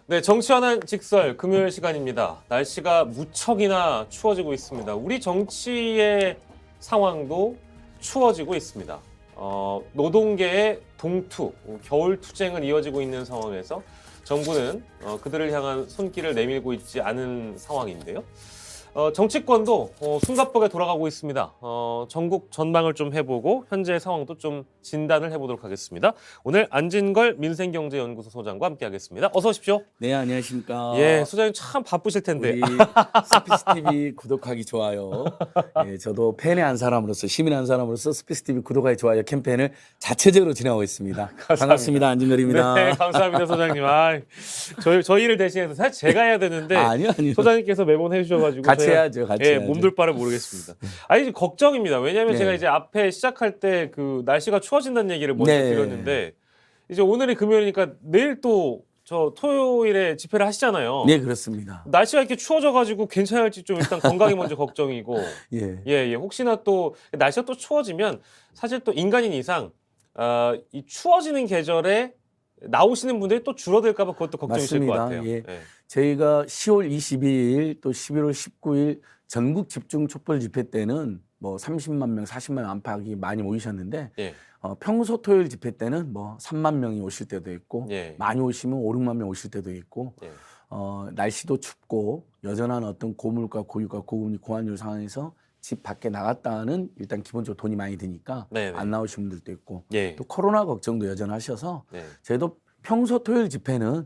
네, 정치하는 직설 금요일 시간입니다. 날씨가 무척이나 추워지고 있습니다. 우리 정치의 상황도 추워지고 있습니다. 노동계의 동투, 겨울 투쟁은 이어지고 있는 상황에서 정부는 그들을 향한 손길을 내밀고 있지 않은 상황인데요. 정치권도 숨가쁘게 돌아가고 있습니다. 전국 전망을 좀 해보고 현재 상황도 좀 진단을 해보도록 하겠습니다. 오늘 안진걸 민생경제연구소 소장과 함께하겠습니다. 어서 오십시오. 네, 안녕하십니까. 예, 소장님 참 바쁘실 텐데. 우리 스피스 TV 구독하기 좋아요. 예, 저도 팬의 한 사람으로서 시민의 한 사람으로서 스피스 TV 구독하기 좋아요 캠페인을 자체적으로 진행하고 있습니다. 반갑습니다. 안진걸입니다. 네, 감사합니다, 소장님. 저희를 대신해서 사실 제가 해야 되는데 아니요. 소장님께서 매번 해주셔가지고 같이 해야죠. 같이 해야죠. 몸둘 바를 모르겠습니다. 아니 걱정입니다. 왜냐하면 네. 제가 이제 앞에 시작할 때 그 날씨가 추워진다는 얘기를 먼저 네. 드렸는데 이제 오늘이 금요일이니까 내일 또 저 토요일에 집회를 하시잖아요. 네, 그렇습니다. 날씨가 이렇게 추워져가지고 괜찮을지 좀 일단 건강이 먼저 걱정이고 예. 혹시나 또 날씨가 또 추워지면 사실 또 인간인 이상 이 추워지는 계절에 나오시는 분들이 또 줄어들까봐 그것도 걱정이실 것 맞습니다. 같아요. 예. 저희가 10월 22일 또 11월 19일 전국 집중 촛불 집회 때는 뭐 30만 명, 40만 명 안팎이 많이 모이셨는데 예. 평소 토요일 집회 때는 뭐 3만 명이 오실 때도 있고 예. 많이 오시면 5, 6만 명 오실 때도 있고 예. 날씨도 춥고 여전한 어떤 고물가, 고유가, 고금리, 고환율 상황에서 집 밖에 나갔다는 일단 기본적으로 돈이 많이 드니까 네네. 안 나오신 분들도 있고 예. 또 코로나 걱정도 여전하셔서 네. 저희도 평소 토요일 집회는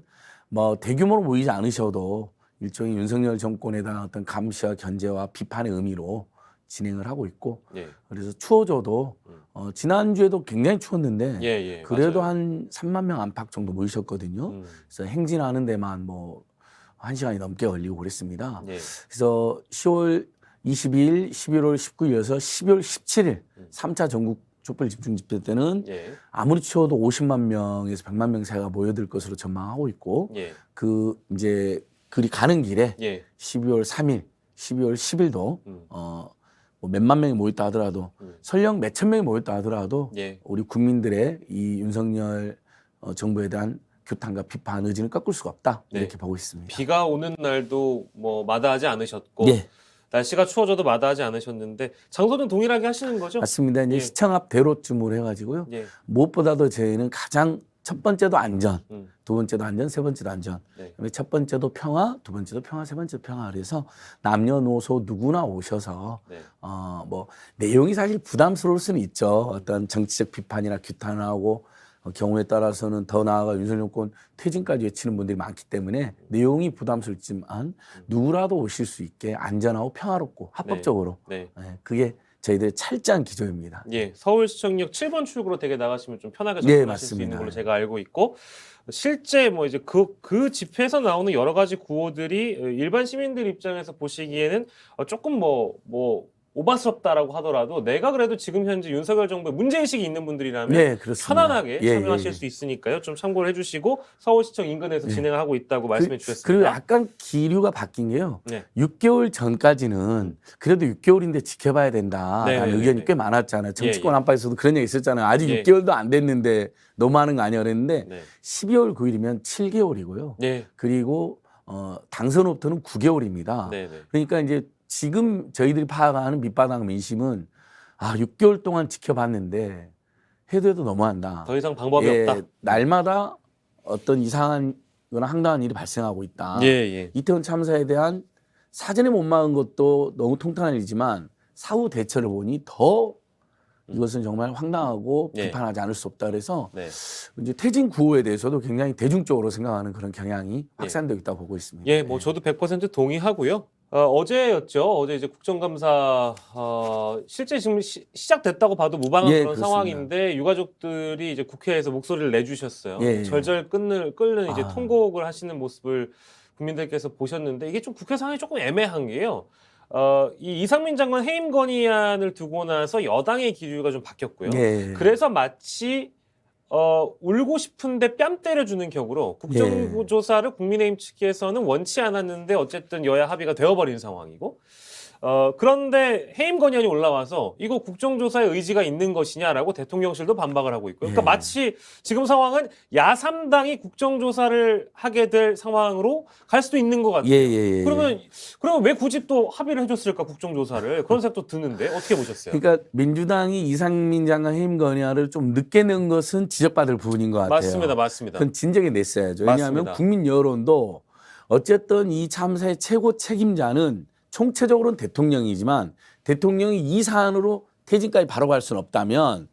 뭐 대규모로 모이지 않으셔도 일종의 윤석열 정권에 대한 어떤 감시와 견제와 비판의 의미로 진행을 하고 있고 예. 그래서 추워져도 지난주에도 굉장히 추웠는데 예. 그래도 맞아요. 한 3만 명 안팎 정도 모이셨거든요. 그래서 행진하는 데만 뭐 1시간이 넘게 걸리고 그랬습니다. 예. 그래서 10월 22일, 11월 19일에서 12월 17일 3차 전국 촛불 집중 집회 때는 예. 아무리 추워도 50만 명에서 100만 명 사이가 모여들 것으로 전망하고 있고 예. 그 이제 그리 가는 길에 예. 12월 3일, 12월 10일도 뭐 몇만 명이 모였다 하더라도 설령 몇천 명이 모였다 하더라도 예. 우리 국민들의 이 윤석열 정부에 대한 규탄과 비판 의지는 꺾을 수가 없다 네. 이렇게 보고 있습니다. 비가 오는 날도 뭐 마다하지 않으셨고 예. 날씨가 추워져도 마다하지 않으셨는데 장소는 동일하게 하시는 거죠? 맞습니다. 이제 예. 시청 앞 대로쯤으로 해가지고요. 예. 무엇보다도 저희는 가장 첫 번째도 안전, 두 번째도 안전, 세 번째도 안전. 네. 그다음에 첫 번째도 평화, 두 번째도 평화, 세 번째도 평화. 그래서 남녀노소 누구나 오셔서 네. 뭐 내용이 사실 부담스러울 수는 있죠. 어떤 정치적 비판이나 규탄하고 경우에 따라서는 더 나아가 윤석열 정권 퇴진까지 외치는 분들이 많기 때문에 내용이 부담스럽지만 누구라도 오실 수 있게 안전하고 평화롭고 합법적으로 네. 그게 저희들의 철저한 기조입니다. 예. 서울시청역 7번 출구로 되게 나가시면 좀 편하게 네, 접근하실 수 있는 맞습니다. 걸로 제가 알고 있고 실제 뭐 이제 그 집회에서 나오는 여러 가지 구호들이 일반 시민들 입장에서 보시기에는 조금 뭐 오바스럽다라고 하더라도 내가 그래도 지금 현재 윤석열 정부에 문제의식이 있는 분들이라면 네, 그렇습니다. 편안하게 참여하실 수 있으니까요. 좀 참고를 해주시고 서울시청 인근에서 진행을 하고 있다고 말씀해 주셨습니다. 그리고 약간 기류가 바뀐 게요. 네. 6개월 전까지는 그래도 6개월인데 지켜봐야 된다라는 네. 의견이 꽤 많았잖아요. 정치권 예. 안팎에서도 그런 얘기 있었잖아요. 아직 예. 6개월도 안 됐는데 너무하는 거 아니야 그랬는데 네. 12월 9일이면 7개월이고요. 네. 그리고 당선 후부터는 9개월입니다. 네. 그러니까 이제 지금 저희들이 파악하는 밑바닥 민심은 6개월 동안 지켜봤는데 해도 너무한다. 더 이상 방법이 없다. 날마다 어떤 이상한 거나 황당한 일이 발생하고 있다. 예. 이태원 참사에 대한 사전에 못 막은 것도 너무 통탄한 일이지만 사후 대처를 보니 더 이것은 정말 황당하고 예. 비판하지 않을 수 없다. 그래서 네. 이제 퇴진 구호에 대해서도 굉장히 대중적으로 생각하는 그런 경향이 확산되고 있다고 보고 있습니다. 예, 뭐 저도 100% 동의하고요. 어제였죠. 어제 이제 국정감사 실제 지금 시작됐다고 봐도 무방한 예, 그런 그렇습니다. 상황인데 유가족들이 이제 국회에서 목소리를 내주셨어요. 예. 절절 끓는 이제 통곡을 하시는 모습을 국민들께서 보셨는데 이게 좀 국회 상황이 조금 애매한 게요. 이 이상민 장관 해임 건의안을 두고 나서 여당의 기류가 좀 바뀌었고요. 예. 그래서 마치 울고 싶은데 뺨 때려주는 격으로 국정조사를 국민의힘 측에서는 원치 않았는데 어쨌든 여야 합의가 되어버린 상황이고 그런데 해임 건의안이 올라와서 이거 국정조사의 의지가 있는 것이냐라고 대통령실도 반박을 하고 있고요. 그러니까 예. 마치 지금 상황은 야3당이 국정조사를 하게 될 상황으로 갈 수도 있는 것 같아요. 예. 그러면 왜 굳이 또 합의를 해줬을까 국정조사를 그런 생각도 드는데 어떻게 보셨어요? 그러니까 민주당이 이상민 장관 해임 건의안을 좀 늦게 낸 것은 지적받을 부분인 것 같아요. 맞습니다. 그건 진작에 냈어야죠. 왜냐하면 맞습니다. 국민 여론도 어쨌든 이 참사의 최고 책임자는 총체적으로는 대통령이지만 대통령이 이 사안으로 퇴진까지 바로 갈 수는 없다면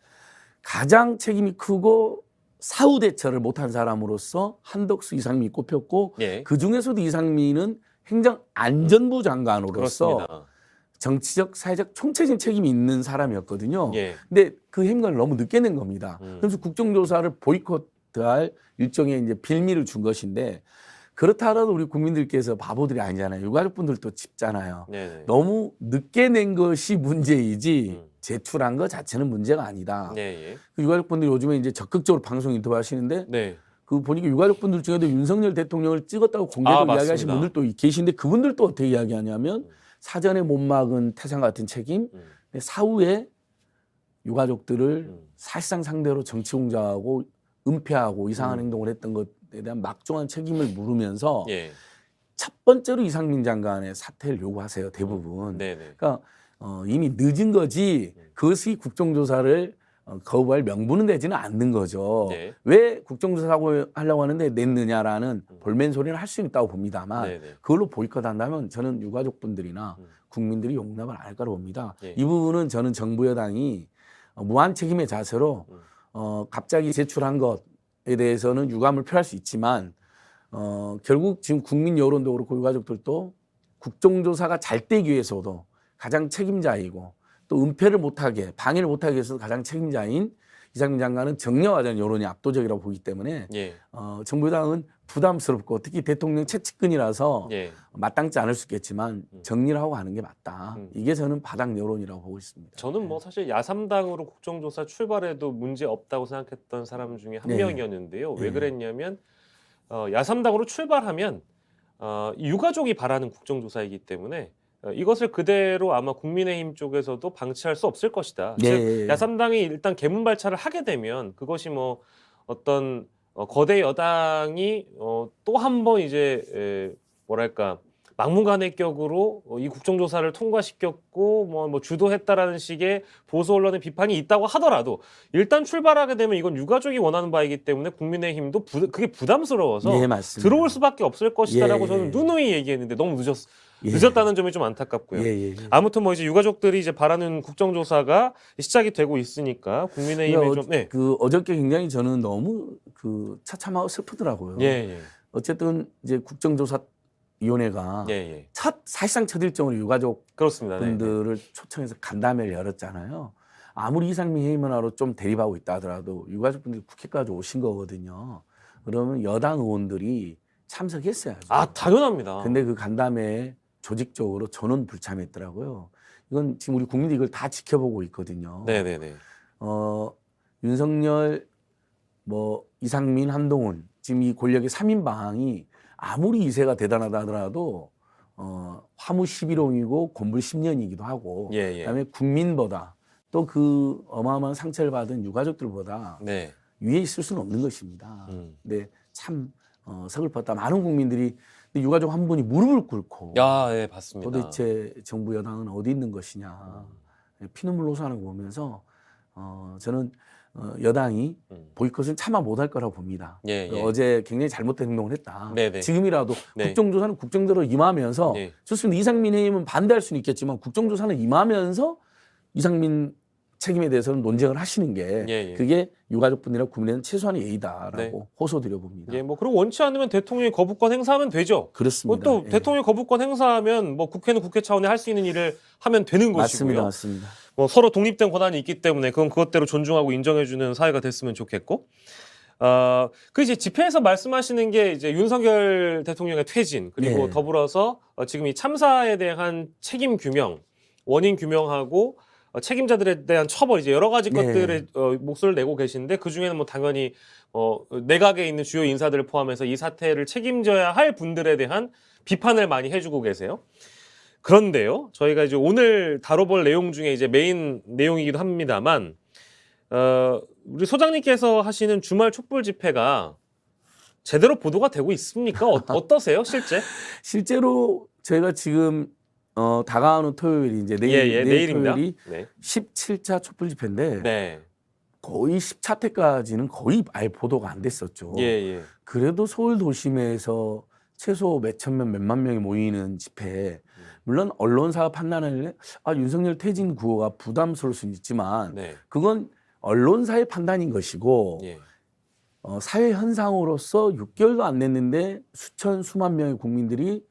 가장 책임이 크고 사후 대처를 못한 사람으로서 한덕수 이상민이 꼽혔고 예. 그중에서도 이상민은 행정안전부 장관으로서 그렇습니다. 정치적, 사회적 총체적인 책임이 있는 사람이었거든요. 예. 근데 그 해임건을 너무 늦게 낸 겁니다. 그래서 국정조사를 보이콧할 일종의 이제 빌미를 준 것인데 그렇다 하더라도 우리 국민들께서 바보들이 아니잖아요. 유가족분들도 짚잖아요. 네네. 너무 늦게 낸 것이 문제이지 제출한 것 자체는 문제가 아니다. 예. 그 유가족분들이 요즘에 이제 적극적으로 방송 인터뷰 하시는데 네. 그 보니까 유가족분들 중에도 윤석열 대통령을 찍었다고 공개적으로 이야기하신 맞습니다. 분들도 계신데 그분들도 어떻게 이야기하냐면 사전에 못 막은 태산 같은 책임, 사후에 유가족들을 사실상 상대로 정치 공작하고 은폐하고 이상한 행동을 했던 것에 대한 막중한 책임을 물으면서 예. 첫 번째로 이상민 장관의 사퇴를 요구하세요. 대부분. 네네. 그러니까 이미 늦은 거지 그것이 국정조사를 거부할 명분은 되지는 않는 거죠. 네. 왜 국정조사 하려고 하는데 냈느냐라는 볼멘 소리는 할 수 있다고 봅니다만 네네. 그걸로 보이콧한다면 저는 유가족분들이나 국민들이 용납을 안 할 거라고 봅니다. 예. 이 부분은 저는 정부 여당이 무한 책임의 자세로 갑자기 제출한 것에 대해서는 유감을 표할 수 있지만 결국 지금 국민 여론도 그렇고 유가족들도 국정조사가 잘 되기 위해서도 가장 책임자이고 또 은폐를 못하게 방해를 못하게 해서 가장 책임자인 이상민 장관은 정려화된 여론이 압도적이라고 보기 때문에 예. 정부 여당은 부담스럽고 특히 대통령 채찍근이라서 예. 마땅치 않을 수 있겠지만 정리를 하고 가는 게 맞다. 이게 저는 바닥 여론이라고 보고 있습니다. 저는 뭐 사실 야3당으로 국정조사 출발해도 문제 없다고 생각했던 사람 중에 한 네. 명이었는데요. 왜 네. 그랬냐면 야3당으로 출발하면 유가족이 바라는 국정조사이기 때문에 이것을 그대로 아마 국민의힘 쪽에서도 방치할 수 없을 것이다. 네. 즉 야3당이 일단 개문발차를 하게 되면 그것이 뭐 어떤 거대 여당이 또 한 번 이제 뭐랄까 막무가내격으로 이 국정조사를 통과시켰고 뭐 주도했다라는 식의 보수 언론의 비판이 있다고 하더라도 일단 출발하게 되면 이건 유가족이 원하는 바이기 때문에 국민의힘도 그게 부담스러워서 네, 맞습니다. 들어올 수밖에 없을 것이다라고 예. 저는 누누이 얘기했는데 너무 예. 늦었다는 점이 좀 안타깝고요. 예. 아무튼 뭐 이제 유가족들이 이제 바라는 국정조사가 시작이 되고 있으니까 국민의힘에 좀 네. 그 어저께 굉장히 저는 너무 그 처참하고 슬프더라고요. 예. 어쨌든 이제 국정조사위원회가 예. 사실상 첫 일정으로 유가족 그렇습니다. 네. 분들을 초청해서 간담회를 열었잖아요. 아무리 이상민 해임원하로 좀 대립하고 있다 하더라도 유가족분들이 국회까지 오신 거거든요. 그러면 여당 의원들이 참석했어야죠. 아, 당연합니다. 근데 그 간담회에 조직적으로 전원 불참했더라고요. 이건 지금 우리 국민들이 이걸 다 지켜보고 있거든요. 네네네. 윤석열, 뭐 이상민, 한동훈 지금 이 권력의 3인 방이 아무리 이세가 대단하다 하더라도 화무 11홍이고 곤불 10년이기도 하고 예. 그다음에 국민보다 또 그 어마어마한 상처를 받은 유가족들보다 네. 위에 있을 수는 없는 것입니다. 음. 근데 참 서글펐다. 많은 국민들이 유가족 한 분이 무릎을 꿇고 예, 봤습니다. 도대체 정부 여당은 어디 있는 것이냐 피눈물 호소하는 거 보면서 저는 여당이 보이콧을 차마 못할 거라고 봅니다. 예. 어제 굉장히 잘못된 행동을 했다. 네네. 지금이라도 네. 국정조사는 국정대로 임하면서 네. 좋습니다. 이상민 해임은 반대할 수는 있겠지만 국정조사는 임하면서 이상민 책임에 대해서는 논쟁을 하시는 게 예. 그게 유가족분들이나 국민에는 최소한의 예의다라고 네. 호소드려 봅니다. 뭐 그리고 원치 않으면 대통령이 거부권 행사하면 되죠. 그렇습니다. 또 예. 대통령이 거부권 행사하면 뭐 국회는 국회 차원에 할 수 있는 일을 하면 되는 것이고요. 맞습니다. 뭐 서로 독립된 권한이 있기 때문에 그건 그것대로 존중하고 인정해주는 사회가 됐으면 좋겠고. 그 이제 집회에서 말씀하시는 게 이제 윤석열 대통령의 퇴진 그리고 네. 더불어서 지금 이 참사에 대한 책임 규명, 원인 규명하고 책임자들에 대한 처벌 이제 여러 가지 네. 것들에 목소리를 내고 계신데 그 중에는 뭐 당연히 내각에 있는 주요 인사들을 포함해서 이 사태를 책임져야 할 분들에 대한 비판을 많이 해주고 계세요. 그런데요, 저희가 이제 오늘 다뤄볼 내용 중에 이제 메인 내용이기도 합니다만, 우리 소장님께서 하시는 주말 촛불 집회가 제대로 보도가 되고 있습니까? 어떠세요, 실제? 실제로 저희가 지금 다가오는 토요일이 이제 내일 내일입니다. 토요일이 네. 17차 촛불 집회인데 네. 거의 10차 때까지는 거의 아예 보도가 안 됐었죠. 예. 그래도 서울 도심에서 최소 몇천 명, 몇만 명이 모이는 집회에 물론 언론사가 판단을 윤석열 퇴진 구호가 부담스러울 수는 있지만 네. 그건 언론사의 판단인 것이고 예. 사회 현상으로서 6개월도 안 됐는데 수만 명의 국민들이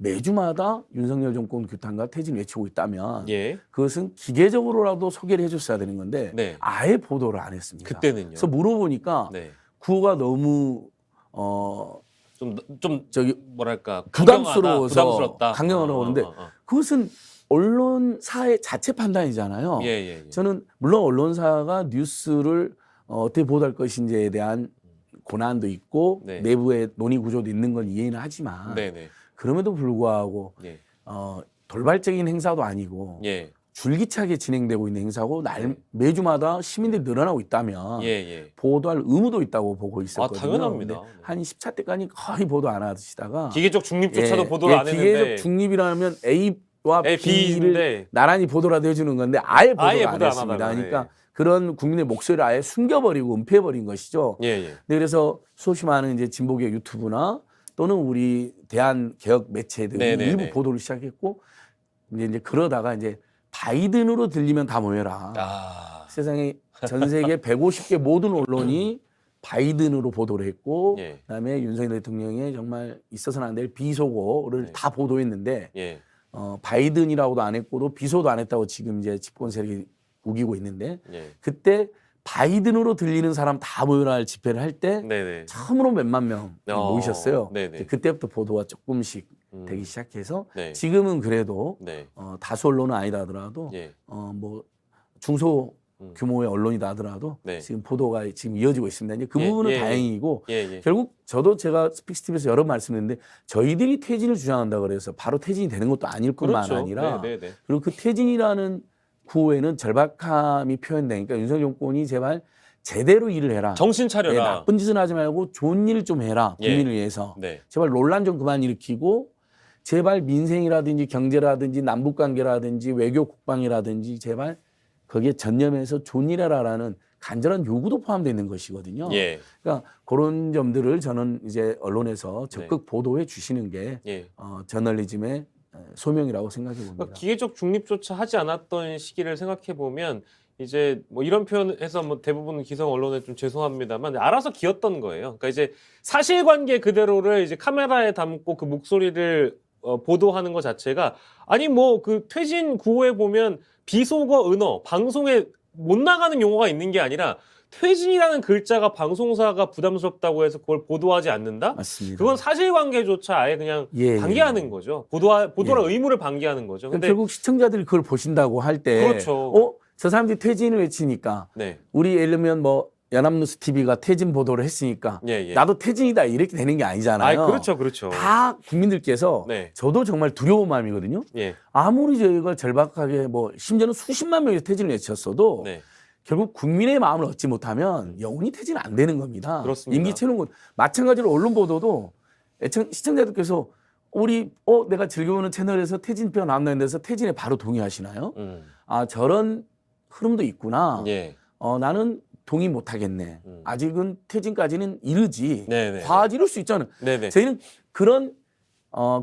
매주마다 윤석열 정권 규탄과 퇴진 외치고 있다면 예. 그것은 기계적으로라도 소개를 해줬어야 되는 건데 네. 아예 보도를 안 했습니다. 그때는요. 그래서 물어보니까 네. 구호가 너무 좀 저기 뭐랄까 부담스러웠다. 강경하다고 하는데 어. 그것은 언론사의 자체 판단이잖아요. 예. 저는 물론 언론사가 뉴스를 어떻게 보도할 것인지에 대한 고난도 있고 네. 내부의 논의 구조도 있는 건 이해는 하지만 네네. 그럼에도 불구하고 예. 돌발적인 행사도 아니고 예. 줄기차게 진행되고 있는 행사고 매주마다 시민들이 늘어나고 있다면 예. 보도할 의무도 있다고 보고 있었거든요. 당연합니다. 근데 한 10차 때까지 거의 보도 안 하시다가 기계적 중립조차도 보도를 안 했는데 기계적 중립이라면 A와 B를 B인데 나란히 보도라도 해주는 건데 아예 보도를 안 보도 안 했습니다. 하다가, 그러니까 그런 국민의 목소리를 아예 숨겨버리고 은폐해버린 것이죠. 예. 네, 그래서 수없이 많은 이제 진보계 유튜브나 또는 우리 대한 개혁 매체들이 네네네. 일부 보도를 시작했고 이제 그러다가 이제 바이든으로 들리면 다 모여라. 세상에 전 세계 150개 모든 언론이 바이든으로 보도를 했고 예. 그다음에 윤석열 대통령의 정말 있어서는 안 될 비속어를 네. 다 보도했는데 예. 바이든이라고도 안 했고도 비속어도 안 했다고 지금 이제 집권 세력이 우기고 있는데 예. 그때 바이든으로 들리는 사람 다 모여라 할 집회를 할 때 네네. 처음으로 몇만 명 모이셨어요. 네네. 그때부터 보도가 조금씩 되기 시작해서 네. 지금은 그래도 네. 다수 언론은 아니다 하더라도 예. 뭐 중소 규모의 언론이다 하더라도 네. 지금 보도가 지금 이어지고 있습니다. 이제 그 부분은 다행이고 예. 결국 저도 제가 스픽스TV에서 여러 번 말씀드렸는데 저희들이 퇴진을 주장한다 그래서 바로 퇴진이 되는 것도 아닐 뿐만 그렇죠. 아니라 네네. 그리고 그 퇴진이라는 구호에는 절박함이 표현되니까 윤석열 정권이 제발 제대로 일을 해라. 정신 차려라. 나쁜 짓은 하지 말고 좋은 일 좀 해라. 국민을 예. 위해서. 네. 제발 논란 좀 그만 일으키고 제발 민생이라든지 경제라든지 남북관계라든지 외교 국방이라든지 제발 거기에 전념해서 좋은 일 해라라는 간절한 요구도 포함되어 있는 것이거든요. 예. 그러니까 그런 점들을 저는 이제 언론에서 적극 보도해 주시는 게 예. 저널리즘의 소명이라고 생각해 봅니다. 그러니까 기계적 중립조차 하지 않았던 시기를 생각해 보면 이제 뭐 이런 표현해서 뭐 대부분 기성 언론에 좀 죄송합니다만 알아서 기었던 거예요. 그러니까 이제 사실관계 그대로를 이제 카메라에 담고 그 목소리를 보도하는 것 자체가 아니 뭐 그 퇴진 구호에 보면 비속어 은어 방송에 못 나가는 용어가 있는 게 아니라 퇴진이라는 글자가 방송사가 부담스럽다고 해서 그걸 보도하지 않는다? 맞습니다. 그건 사실관계조차 아예 그냥 방기하는 거죠. 보도할 의무를 방기하는 거죠. 근데 결국 시청자들이 그걸 보신다고 할 때, 그렇죠. 저 사람들이 퇴진을 외치니까, 네. 우리 예를 들면 뭐 연합뉴스 TV가 퇴진 보도를 했으니까, 나도 퇴진이다 이렇게 되는 게 아니잖아요. 그렇죠. 다 국민들께서 저도 정말 두려운 마음이거든요. 아무리 저희가 절박하게 뭐 심지어는 수십만 명이 퇴진을 외쳤어도. 결국 국민의 마음을 얻지 못하면 영원히 퇴진 안 되는 겁니다. 그렇습니다. 임기 채우는 건 마찬가지로 언론 보도도 시청자들께서 우리 내가 즐겨보는 채널에서 퇴진표 나온다는 데서 퇴진에 바로 동의하시나요? 저런 흐름도 있구나. 나는 동의 못 하겠네. 아직은 퇴진까지는 이르지. 과하지 이룰 수 있잖아요. 저희는 그런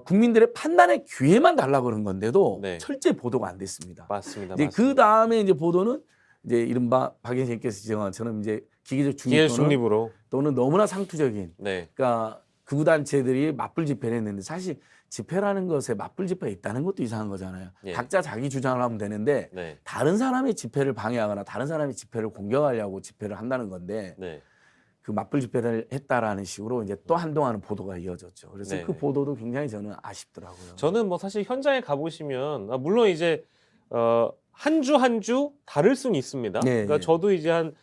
국민들의 판단의 기회만 달라고 그런 건데도 철저히 보도가 안 됐습니다. 맞습니다. 이제 그 다음에 이제 보도는 이제 이른바 박영진께서 지정한 저는 이제 기계적 중립으로 또는 너무나 상투적인 그러니까 극우 단체들이 맞불 집회를 했는데 사실 집회라는 것에 맞불 집회가 있다는 것도 이상한 거잖아요. 각자 자기 주장을 하면 되는데 다른 사람의 집회를 방해하거나 다른 사람의 집회를 공격하려고 집회를 한다는 건데 그 맞불 집회를 했다라는 식으로 이제 또 한동안은 보도가 이어졌죠. 그래서 그 보도도 굉장히 저는 아쉽더라고요. 저는 뭐 사실 현장에 가보시면 물론 이제 한 주 한 주 다를 수는 있습니다. 그러니까 저도 이제 한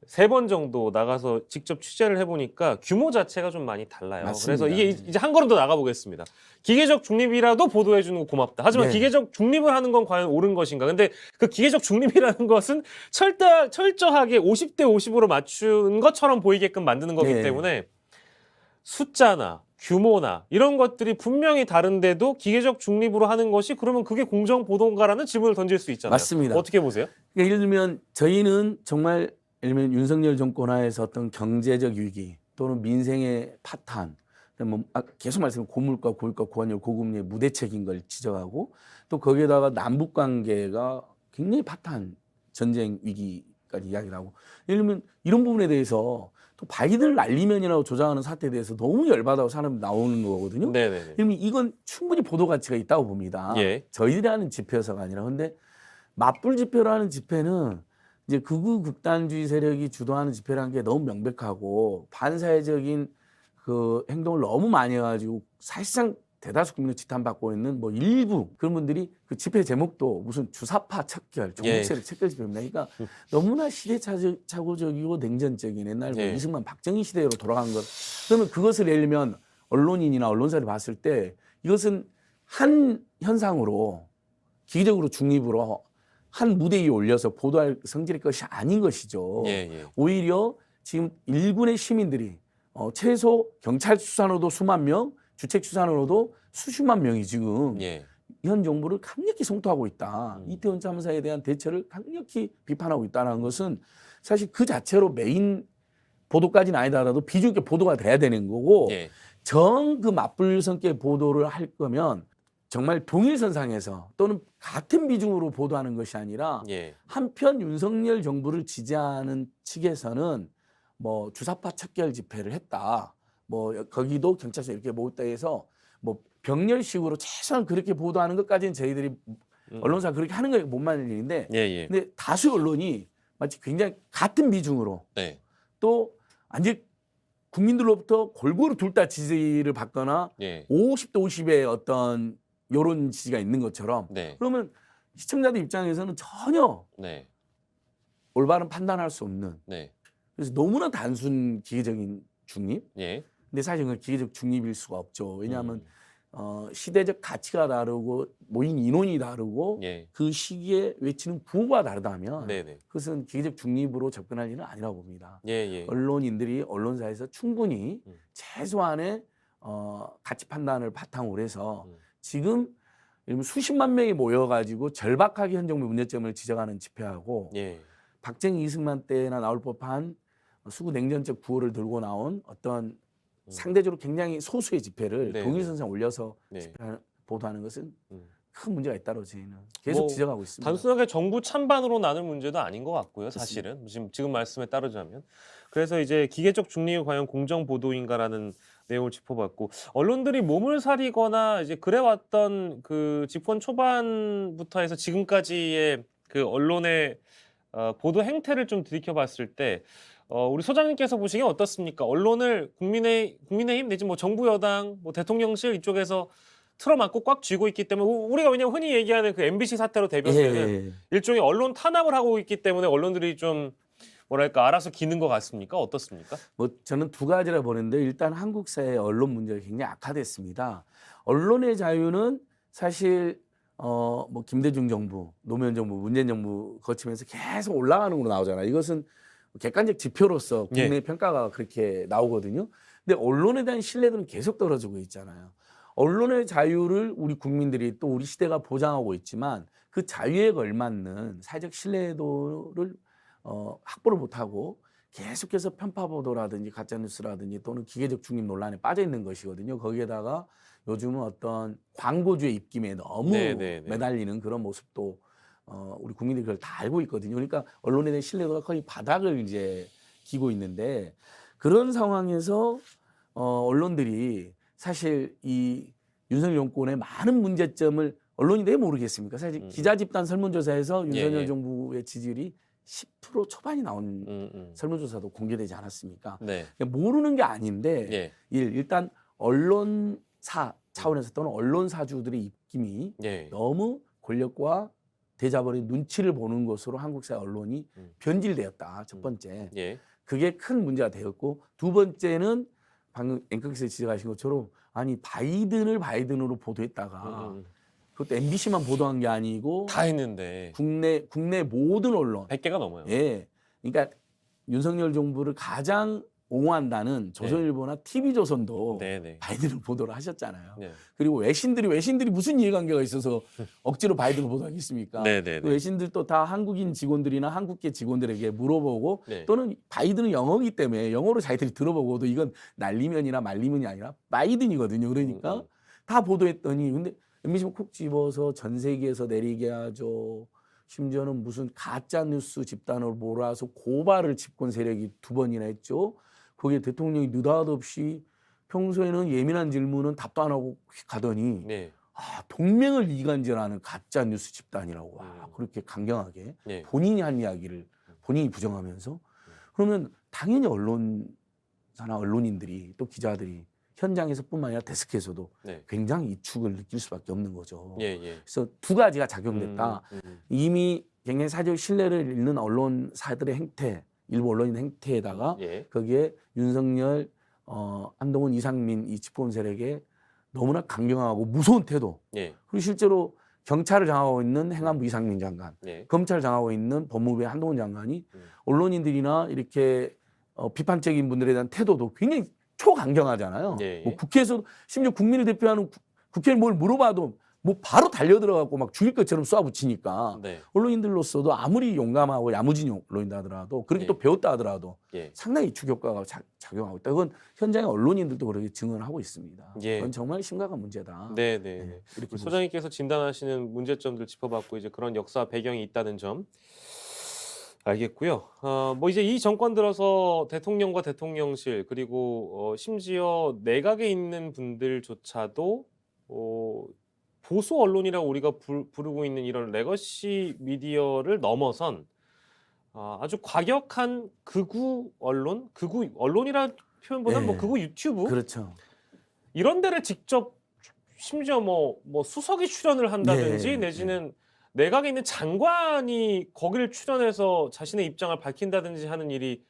3번 정도 나가서 직접 취재를 해보니까 규모 자체가 좀 많이 달라요. 맞습니다. 그래서 이게 이제 한 걸음 더 나가보겠습니다. 기계적 중립이라도 보도해주는 거 고맙다. 하지만 네. 기계적 중립을 하는 건 과연 옳은 것인가? 근데 그 기계적 중립이라는 것은 철저하게 50대 50으로 맞춘 것처럼 보이게끔 만드는 거기 네. 때문에 숫자나 규모나 이런 것들이 분명히 다른데도 기계적 중립으로 하는 것이 그러면 그게 공정 보도인가라는 질문을 던질 수 있잖아요. 맞습니다. 어떻게 보세요? 그러니까 예를 들면 저희는 정말 예를 들면 윤석열 정권 하에서 어떤 경제적 위기 또는 민생의 파탄, 뭐 계속 말씀드린 고물가, 고유가, 고환율, 고금리의 무대책인 걸 지적하고 또 거기에다가 남북 관계가 굉장히 파탄, 전쟁 위기까지 이야기를 하고 예를 들면 이런 부분에 대해서 또 바이든을 날리면이라고 조장하는 사태에 대해서 너무 열받아서 사람이 나오는 거거든요. 네네네. 그러면 이건 충분히 보도 가치가 있다고 봅니다. 예. 저희들이 하는 집회여서가 아니라 근데 맞불 집회로 하는 집회는 이제 극우 극단주의 세력이 주도하는 집회라는 게 너무 명백하고 반사회적인 그 행동을 너무 많이 해가지고 사실상 대다수 국민을 지탄받고 있는 뭐 일부 그런 분들이 그 집회 제목도 무슨 주사파 척결, 종북세력 척결 집회입니다. 그러니까 너무나 시대착오적이고 냉전적인 옛날 뭐 예. 이승만 박정희 시대로 돌아간 것. 그러면 그것을 예를 들면 언론인이나 언론사를 봤을 때 이것은 한 현상으로 기계적으로 중립으로 한 무대 위에 올려서 보도할 성질의 것이 아닌 것이죠. 오히려 지금 일군의 시민들이 최소 경찰 수산으로도 수만 명, 주책 수산으로도 수십만 명이 지금 현 정부를 강력히 성토하고 있다. 이태원 참사에 대한 대처를 강력히 비판하고 있다는 것은 사실 그 자체로 메인 보도까지는 아니더라도 비중 있게 보도가 돼야 되는 거고 정 그 맞불 성격의 보도를 할 거면 정말 동일선상에서 또는 같은 비중으로 보도하는 것이 아니라 한편 윤석열 정부를 지지하는 측에서는 뭐 주사파 척결 집회를 했다. 뭐 거기도 경찰서 이렇게 모였다 해서 뭐 병렬식으로 최소한 그렇게 보도하는 것까지는 저희들이 언론사 그렇게 하는 게 못 맞는 일인데 근데 다수 언론이 마치 굉장히 같은 비중으로 또 완전 국민들로부터 골고루 둘 다 지지를 받거나 50대 50의 어떤 여론 지지가 있는 것처럼 그러면 시청자들 입장에서는 전혀 올바른 판단할 수 없는 그래서 너무나 단순 기계적인 중립 근데 사실 그건 기계적 중립일 수가 없죠. 왜냐하면 시대적 가치가 다르고 모인 인원이 다르고 그 시기에 외치는 구호가 다르다면 그것은 기계적 중립으로 접근할 일은 아니라고 봅니다. 언론인들이 언론사에서 충분히 최소한의 가치 판단을 바탕으로 해서 지금 수십만 명이 모여가지고 절박하게 현 정부의 문제점을 지적하는 집회하고 박정희 이승만 때나 나올 법한 수구 냉전적 구호를 들고 나온 어떤 상대적으로 굉장히 소수의 집회를 동일선상 올려서 보도하는 것은 큰 문제가 있다고 저희는 계속 지적하고 있습니다. 단순하게 정부 찬반으로 나눌 문제도 아닌 것 같고요. 사실은 지금 말씀에 따르자면 그래서 이제 기계적 중립이 과연 공정 보도인가라는 내용을 짚어봤고 언론들이 몸을 사리거나 이제 그래왔던 그 집권 초반부터 해서 지금까지의 그 언론의 보도 행태를 좀 들이켜봤을 때 우리 소장님께서 보시기엔 어떻습니까? 언론을 국민의힘 내지 뭐 정부 여당, 뭐 대통령실 이쪽에서 틀어막고 꽉 쥐고 있기 때문에 우리가 왜냐면 흔히 얘기하는 그 MBC 사태로 대변되는 일종의 언론 탄압을 하고 있기 때문에 언론들이 좀 뭐랄까 알아서 기는 것 같습니까? 어떻습니까? 뭐 저는 두 가지라 보는데 일단 한국 사회의 언론 문제가 굉장히 악화됐습니다. 언론의 자유는 사실 뭐 김대중 정부, 노무현 정부, 문재인 정부 거치면서 계속 올라가는 걸로 나오잖아요. 이것은 객관적 지표로서 국내 평가가 그렇게 나오거든요. 근데 언론에 대한 신뢰도는 계속 떨어지고 있잖아요. 언론의 자유를 우리 국민들이 또 우리 시대가 보장하고 있지만 그 자유에 걸맞는 사회적 신뢰도를 확보를 못하고 계속해서 편파 보도라든지 가짜뉴스라든지 또는 기계적 중립 논란에 빠져 있는 것이거든요. 거기에다가 요즘은 어떤 광고주의 입김에 너무 매달리는 그런 모습도 우리 국민들이 그걸 다 알고 있거든요. 그러니까 언론에 대한 신뢰도가 거의 바닥을 이제 기고 있는데 그런 상황에서 언론들이 사실 이 윤석열 정권의 많은 문제점을 언론이 왜 모르겠습니까? 사실 기자 집단 설문조사에서 윤석열 정부의 지지율이 10% 초반이 나온 설문조사도 공개되지 않았습니까? 모르는 게 아닌데 일단 언론사 차원에서 또는 언론사주들의 입김이 너무 권력과 대자본의 눈치를 보는 것으로 한국사 언론이 변질되었다. 첫 번째. 그게 큰 문제가 되었고 두 번째는 방금 앵커께서 지적하신 것처럼 아니 바이든으로 보도했다가 그것도 MBC만 보도한 게 아니고 다 했는데 국내 모든 언론 100개가 넘어요. 예. 그러니까 윤석열 정부를 가장 옹호한다는 조선일보나 TV조선도 네네. 바이든을 보도를 하셨잖아요. 네. 그리고 외신들이 무슨 이해관계가 있어서 억지로 바이든을 보도하겠습니까? 네네네. 그 외신들도 다 한국인 직원들이나 한국계 직원들에게 물어보고 네. 또는 바이든은 영어이기 때문에 영어로 자기들이 들어보고도 이건 날리면이나 말리면이 아니라 바이든이거든요. 그러니까 다 보도했더니 근데 MBC만 콕 집어서 전 세계에서 내리게 하죠. 심지어는 무슨 가짜 뉴스 집단으로 몰아서 고발을 집권 세력이 2번이나 했죠. 거기에 대통령이 느닷없이 평소에는 예민한 질문은 답도 안 하고 가더니 네. 동맹을 이간질하는 가짜 뉴스 집단이라고 그렇게 강경하게 네. 본인이 한 이야기를 본인이 부정하면서 그러면 당연히 언론사나 언론인들이 또 기자들이 현장에서뿐만 아니라 데스크에서도 네. 굉장히 이축을 느낄 수밖에 없는 거죠. 예. 그래서 두 가지가 작용됐다. 이미 굉장히 사회적 신뢰를 잃는 언론사들의 행태, 일부 언론인 행태에다가 거기에 윤석열, 한동훈, 이상민 이 집권 세력의 너무나 강경하고 무서운 태도. 그리고 실제로 경찰을 장악하고 있는 행안부 이상민 장관, 검찰을 장악하고 있는 법무부의 한동훈 장관이 언론인들이나 이렇게 비판적인 분들에 대한 태도도 굉장히 초강경하잖아요. 뭐 국회에서 심지어 국민을 대표하는 국회를 뭘 물어봐도 뭐 바로 달려들어갖고 막 죽일 것처럼 쏘아붙이니까 언론인들로서도 아무리 용감하고 야무진 언론인다 하더라도 그렇게 또 배웠다 하더라도 상당히 추격과가 작용하고 있다. 그건 현장의 언론인들도 그렇게 증언을 하고 있습니다. 그건 정말 심각한 문제다. 네네. 이렇게 소장님께서 진단하시는 문제점들 짚어봤고 이제 그런 역사 배경이 있다는 점 알겠고요. 뭐 이제 이 정권 들어서 대통령과 대통령실 그리고 심지어 내각에 있는 분들조차도 보수 언론이라고 우리가 부르고 있는 이런 레거시 미디어를 넘어선 아주 과격한 극우 언론, 극우 언론이라는 표현보다는 뭐 극우 유튜브 그렇죠. 이런 데를 직접 심지어 뭐 수석이 출연을 한다든지 내지는 내각에 있는 장관이 거기를 출연해서 자신의 입장을 밝힌다든지 하는 일이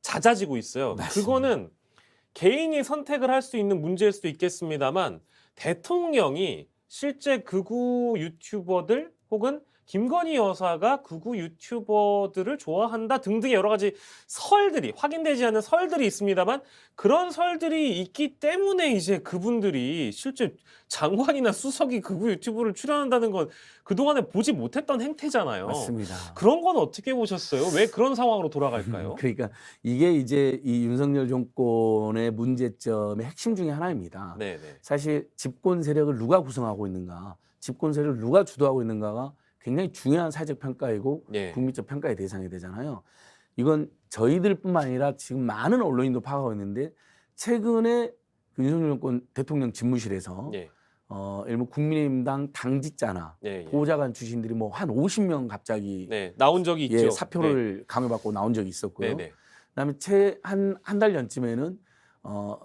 잦아지고 있어요. 맞습니다. 그거는 개인이 선택을 할 수 있는 문제일 수도 있겠습니다만 대통령이 실제 극우 유튜버들 혹은 김건희 여사가 극우 유튜버들을 좋아한다 등등의 여러 가지 설들이 확인되지 않는 설들이 있습니다만 그런 설들이 있기 때문에 이제 그분들이 실제 장관이나 수석이 극우 유튜브를 출연한다는 건 그동안에 보지 못했던 행태잖아요. 맞습니다. 그런 건 어떻게 보셨어요? 왜 그런 상황으로 돌아갈까요? 그러니까 이게 이제 이 윤석열 정권의 문제점의 핵심 중에 하나입니다. 네네. 사실 집권 세력을 누가 구성하고 있는가, 집권 세력을 누가 주도하고 있는가가 굉장히 중요한 사회적 평가이고 국민적 평가의 대상이 되잖아요. 이건 저희들뿐만 아니라 지금 많은 언론인도 파악하고 있는데 최근에 그 윤석열 정권 대통령 집무실에서 일본 국민의힘당 당직자나 보좌관 출신들이 뭐 한 50명 갑자기 나온 적이 있죠. 사표를 강요받고 나온 적이 있었고요. 그다음에 한 달 전쯤에는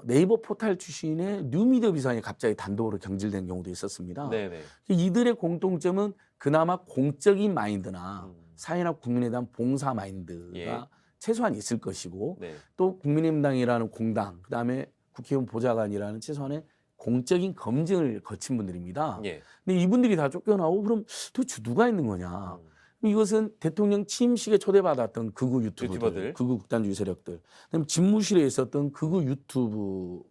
네이버 포탈 출신의 뉴미디어 비서관이 갑자기 단독으로 경질된 경우도 있었습니다. 이들의 공통점은 그나마 공적인 마인드나 사회나 국민에 대한 봉사 마인드가 최소한 있을 것이고 또 국민의힘당이라는 공당, 그다음에 국회의원 보좌관이라는 최소한의 공적인 검증을 거친 분들입니다. 근데 이분들이 다 쫓겨나고 그럼 도대체 누가 있는 거냐? 이것은 대통령 취임식에 초대받았던 극우 유튜버들, 극우 극단주의 세력들, 그다음에 집무실에 있었던 극우 유튜브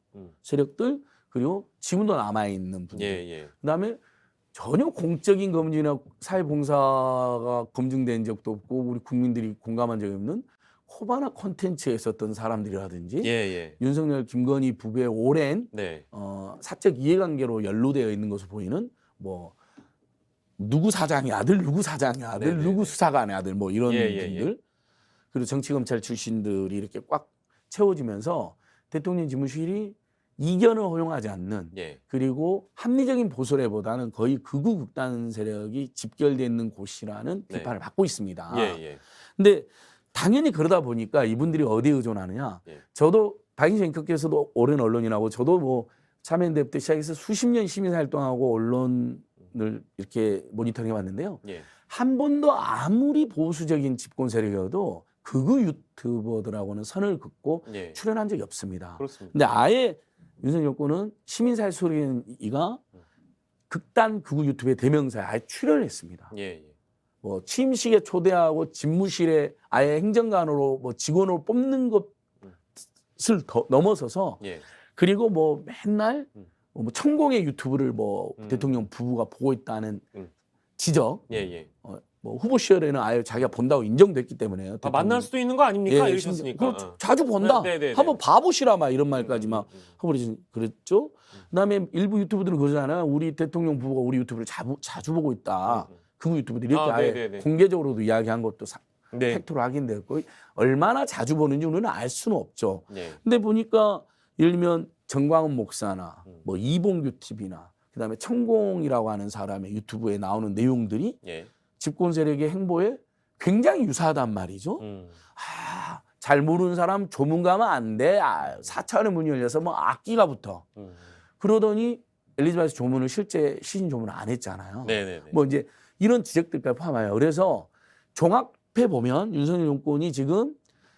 세력들, 그리고 지금도 남아있는 분들, 그다음에 전혀 공적인 검증이나 사회봉사가 검증된 적도 없고 우리 국민들이 공감한 적이 없는 코바나 콘텐츠에 있었던 사람들이라든지 윤석열, 김건희 부부의 오랜 사적 이해관계로 연루되어 있는 것으로 보이는 뭐 누구 사장의 아들, 누구 사장의 아들, 누구 수사관의 아들 뭐 이런 분들 그리고 정치검찰 출신들이 이렇게 꽉 채워지면서 대통령 집무실이 이견을 허용하지 않는 그리고 합리적인 보수래보다는 거의 극우 극단 세력이 집결되어 있는 곳이라는 비판을 받고 있습니다. 근데 당연히 그러다 보니까 이분들이 어디에 의존하느냐. 저도 박인식 앵커께서도 오랜 언론인하고 저도 뭐 참여연대 때 시작해서 수십 년 시민활동하고 언론 이렇게 모니터링해 봤는데요. 예. 한 번도 아무리 보수적인 집권 세력이어도 극우 유튜버들하고는 선을 긋고 예. 출연한 적이 없습니다. 그렇습니다. 근데 아예 윤석열 정권은 시민사회 소리가 극단 극우 유튜브의 대명사에 아예 출연을 했습니다. 예. 예. 뭐 취임식에 초대하고 집무실에 아예 행정관으로 뭐 직원으로 뽑는 것을 더 넘어서서 예. 그리고 뭐 맨날 뭐 천공의 유튜브를 뭐 음. 대통령 부부가 보고 있다는 음. 지적. 예. 예. 뭐 후보 시절에는 아예 자기가 본다고 인정됐기 때문에요. 아, 만날 수도 있는 거 아닙니까? 예, 이러셨으니까. 그렇죠. 자주 본다. 네, 네, 네, 한번 네. 봐보시라 막 이런 말까지 막 하고 그랬죠. 그다음에 일부 유튜브들은 그러잖아요. 우리 대통령 부부가 우리 유튜브를 자주 보고 있다. 극우 유튜브들이 이렇게 아예 네, 네, 네. 공개적으로도 이야기한 것도 네. 팩트로 확인되었고 얼마나 자주 보는지 우리는 알 수는 없죠. 네. 근데 보니까 예를 들면 정광훈 목사나 뭐 이봉규 TV나 그다음에 천공이라고 하는 사람의 유튜브에 나오는 내용들이 예. 집권 세력의 행보에 굉장히 유사하단 말이죠. 잘 모르는 사람 조문가면 안 돼. 4차원의 문이 열려서 뭐 악기가 붙어. 그러더니 엘리자베스 조문을 실제 시신 조문을 안 했잖아요. 네네네. 뭐 이제 이런 지적들까지 포함해요. 그래서 종합해 보면 윤석열 정권이 지금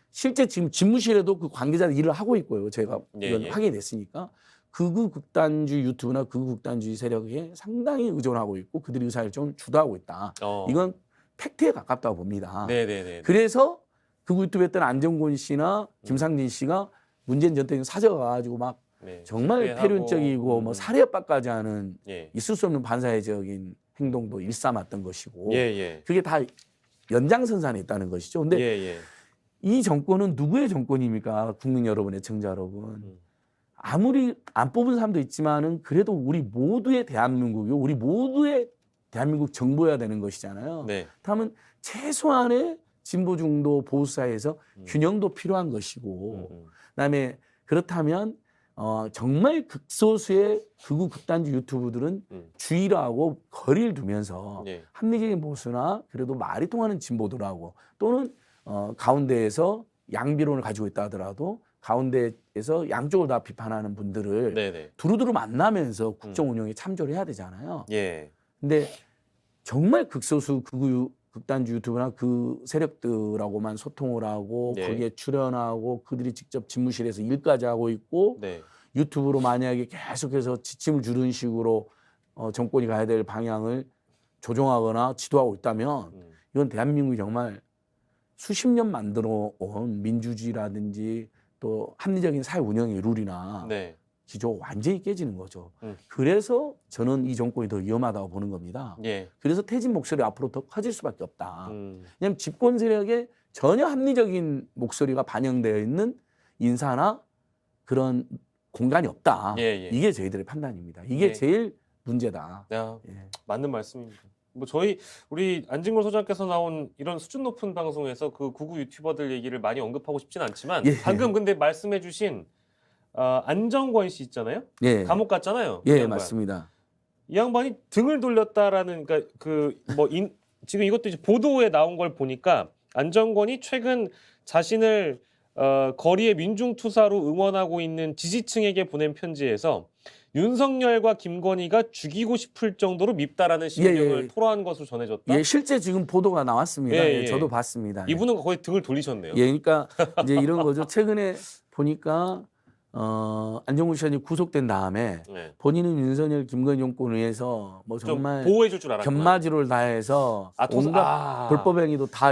실제 지금 집무실에도 그 관계자들 일을 하고 있고요. 제가 이건 확인이 됐으니까 극우 극단주의 유튜브나 극우 극단주의 세력에 상당히 의존하고 있고 그들이 의사결정을 주도하고 있다. 이건 팩트에 가깝다고 봅니다. 네네네. 그래서 극우 유튜브 했던 안정권 씨나 김상진 씨가 문재인 전 대통령 사저가가지고 막 정말 패륜적이고 뭐 살해 협박까지 하는 있을 수 없는 반사회적인 행동도 일삼았던 것이고 그게 다 연장선상에 있다는 것이죠. 근데 이 정권은 누구의 정권입니까? 국민 여러분, 애청자 여러분. 아무리 안 뽑은 사람도 있지만은 그래도 우리 모두의 대한민국이요. 우리 모두의 대한민국 정부여야 되는 것이잖아요. 그렇다면 최소한의 진보 중도 보수 사회에서 균형도 필요한 것이고 그다음에 그렇다면 정말 극소수의 극우 극단주 유튜브들은 주의를 하고 거리를 두면서 합리적인 보수나 그래도 말이 통하는 진보들하고 또는 가운데에서 양비론을 가지고 있다 하더라도 가운데에서 양쪽을 다 비판하는 분들을 두루두루 만나면서 국정 운영에 참조를 해야 되잖아요. 근데 정말 극소수 극단주 유튜브나 그 세력들하고만 소통을 하고 거기에 출연하고 그들이 직접 집무실에서 일까지 하고 있고 유튜브로 만약에 계속해서 지침을 주는 식으로 정권이 가야 될 방향을 조종하거나 지도하고 있다면 이건 대한민국이 정말 수십 년 만들어 온 민주주의라든지 또 합리적인 사회 운영의 룰이나 기조가 완전히 깨지는 거죠. 그래서 저는 이 정권이 더 위험하다고 보는 겁니다. 그래서 퇴진 목소리 앞으로 더 커질 수밖에 없다. 왜냐하면 집권 세력에 전혀 합리적인 목소리가 반영되어 있는 인사나 그런 공간이 없다. 이게 저희들의 판단입니다. 이게 제일 문제다. 맞는 말씀입니다. 뭐 우리 안진걸 소장께서 나온 이런 수준 높은 방송에서 그 극우 유튜버들 얘기를 많이 언급하고 싶진 않지만 방금 근데 말씀해주신 안정권 씨 있잖아요. 감옥 갔잖아요. 예, 맞습니다. 이 양반이 등을 돌렸다라는 그러니까 지금 이것도 이제 보도에 나온 걸 보니까 안정권이 최근 자신을 거리의 민중투사로 응원하고 있는 지지층에게 보낸 편지에서 윤석열과 김건희가 죽이고 싶을 정도로 밉다라는 심경을 토로한 것으로 전해졌다. 예, 실제 지금 보도가 나왔습니다. 저도 봤습니다. 이분은 거의 등을 돌리셨네요. 그러니까 이제 이런 거죠. 최근에 보니까 안정권 씨가 구속된 다음에 본인은 윤석열 김건희 정권을 위해서 뭐 정말 보호해줄 줄 알았구나. 견마지를 다해서 온갖 불법 행위도 다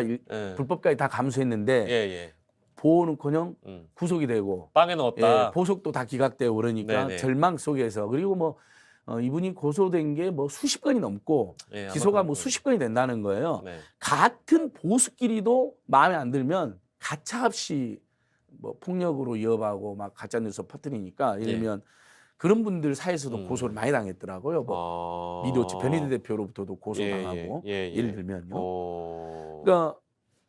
불법까지 다 감수했는데 보호는커녕 구속이 되고 빵에 넣었다. 보석도 다 기각되고 그러니까 절망 속에서 그리고 뭐 이분이 고소된 게 뭐 수십 건이 넘고 기소가 뭐 수십 건이 된다는 거예요. 같은 보수끼리도 마음에 안 들면 가차없이 뭐 폭력으로 이어가고 막 가짜 뉴스 퍼뜨리니까 예를 들면 그런 분들 사이에서도 고소를 많이 당했더라고요. 뭐 미디어치 변희대 대표로부터도 고소당하고 예를 들면요. 그러니까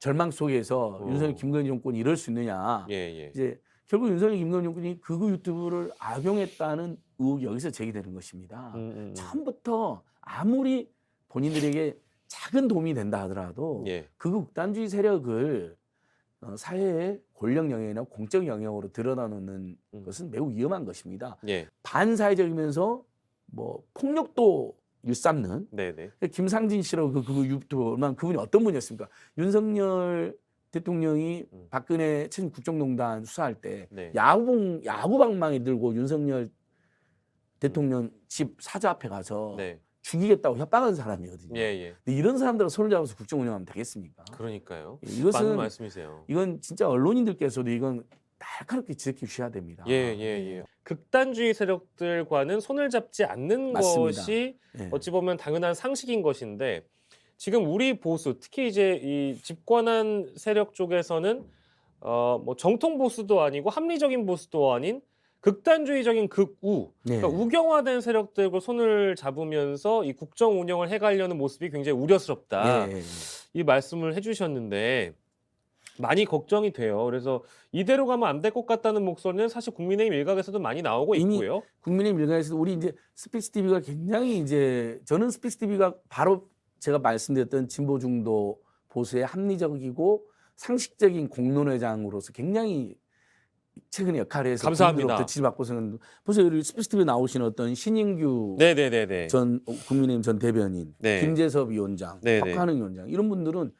절망 속에서 윤석열 김건희 정권이 이럴 수 있느냐. 이제 결국 윤석열 김건희 정권이 극우 유튜브를 악용했다는 의혹이 여기서 제기되는 것입니다. 처음부터 아무리 본인들에게 작은 도움이 된다 하더라도 극우 극단주의 세력을 사회의 권력 영역이나 공적 영역으로 드러나놓는 것은 매우 위험한 것입니다. 반사회적이면서 뭐 폭력도 일삼는 네네. 김상진 씨라고 그 유튜버만 그분이 어떤 분이었습니까? 윤석열 대통령이 박근혜 최순 국정농단 수사할 때 네. 야구 방망이 들고 윤석열 대통령 집 사저 앞에 가서 네. 죽이겠다고 협박한 사람이거든요. 예, 예. 근데 이런 사람들은 손을 잡아서 국정 운영하면 되겠습니까? 그러니까요. 맞는 이것은 말씀이세요. 이건 진짜 언론인들께서도 이건 날카롭게 지적해 주셔야 됩니다. 예, 예, 예. 극단주의 세력들과는 손을 잡지 않는 맞습니다. 것이 예. 어찌 보면 당연한 상식인 것인데 지금 우리 보수, 특히 이제 이 집권한 세력 쪽에서는 뭐 정통 보수도 아니고 합리적인 보수도 아닌 극단주의적인 극우, 네. 그러니까 우경화된 세력들과 손을 잡으면서 이 국정 운영을 해가려는 모습이 굉장히 우려스럽다. 예, 예. 이 말씀을 해주셨는데 많이 걱정이 돼요. 그래서 이대로 가면 안 될 것 같다는 목소리는 사실 국민의힘 일각에서도 많이 나오고 이미 있고요. 국민의힘 일각에서도 우리 이제 스픽스 TV가 굉장히 이제 저는 스픽스 TV가 바로 제가 말씀드렸던 진보 중도 보수의 합리적이고 상식적인 공론회장으로서 굉장히 최근에 역할을 해서 감사합니다. 국민으로부터 지지받고서는 벌써 우리 스픽스 TV에 나오신 어떤 신인규 네네네네. 전 국민의힘 전 대변인, 네. 김재섭 위원장, 네네. 박한웅 위원장 이런 분들은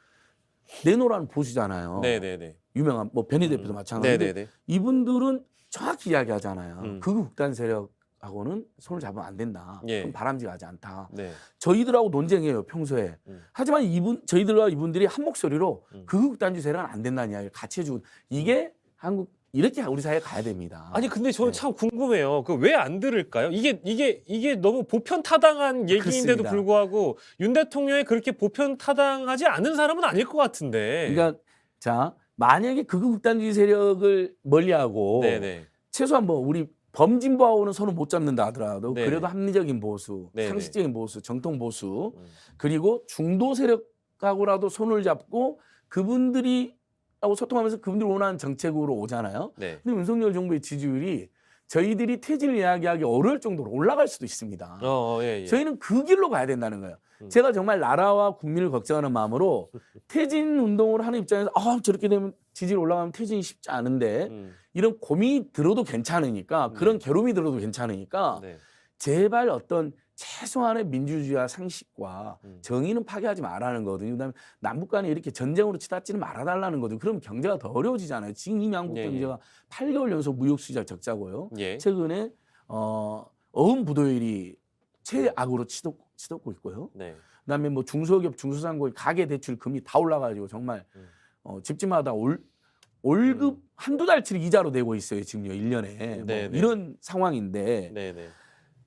내노라는 보수잖아요. 네네네. 유명한 뭐 변희 대표도 마찬가지인데 네네네. 이분들은 정확히 이야기하잖아요. 그 극단 세력하고는 손을 잡으면 안 된다. 예. 그건 바람직하지 않다. 네. 저희들하고 논쟁해요 평소에. 하지만 저희들과 이분들이 한 목소리로 그 극단주의 세력은 안 된다는 이야기를 같이 해주고 이게 한국 이렇게 우리 사회에 가야 됩니다. 아니 근데 저는 네. 참 궁금해요. 그 왜 안 들을까요? 이게 너무 보편 타당한 얘기인데도 그렇습니다. 불구하고 윤 대통령이 그렇게 보편 타당하지 않은 사람은 아닐 것 같은데. 그러니까 자 만약에 극우 극단주의 세력을 멀리하고 네네. 최소한 최소한 뭐 우리 범진보하고는 손을 못 잡는다 하더라도 네네. 그래도 합리적인 보수, 네네. 상식적인 보수, 정통 보수 그리고 중도 세력하고라도 손을 잡고 그분들이 하고 소통하면서 그분들이 원하는 정책으로 오잖아요. 네. 근데 윤석열 정부의 지지율이 저희들이 퇴진을 이야기하기 어려울 정도로 올라갈 수도 있습니다. 예, 예. 저희는 그 길로 가야 된다는 거예요. 제가 정말 나라와 국민을 걱정하는 마음으로 퇴진 운동을 하는 입장에서 저렇게 되면 지지율 올라가면 퇴진이 쉽지 않은데 이런 고민이 들어도 괜찮으니까 그런 괴로움이 들어도 괜찮으니까 네. 제발 어떤 최소한의 민주주의와 상식과 정의는 파괴하지 말라는 거거든요. 그다음에 남북 간에 이렇게 전쟁으로 치닫지는 말아달라는 거거든요. 그럼 경제가 더 어려워지잖아요. 지금 이미 한국 예, 예. 경제가 8개월 연속 무역 수지가 적자고요. 예. 최근에 어음 부도율이 최악으로 치솟고 있고요. 네. 그다음에 뭐 중소기업, 중소상공인 가계 대출 금리 다 올라가지고 정말 집집마다 월급 한두 달치를 이자로 내고 있어요. 지금요 1년에 뭐 네, 네. 이런 상황인데 네네.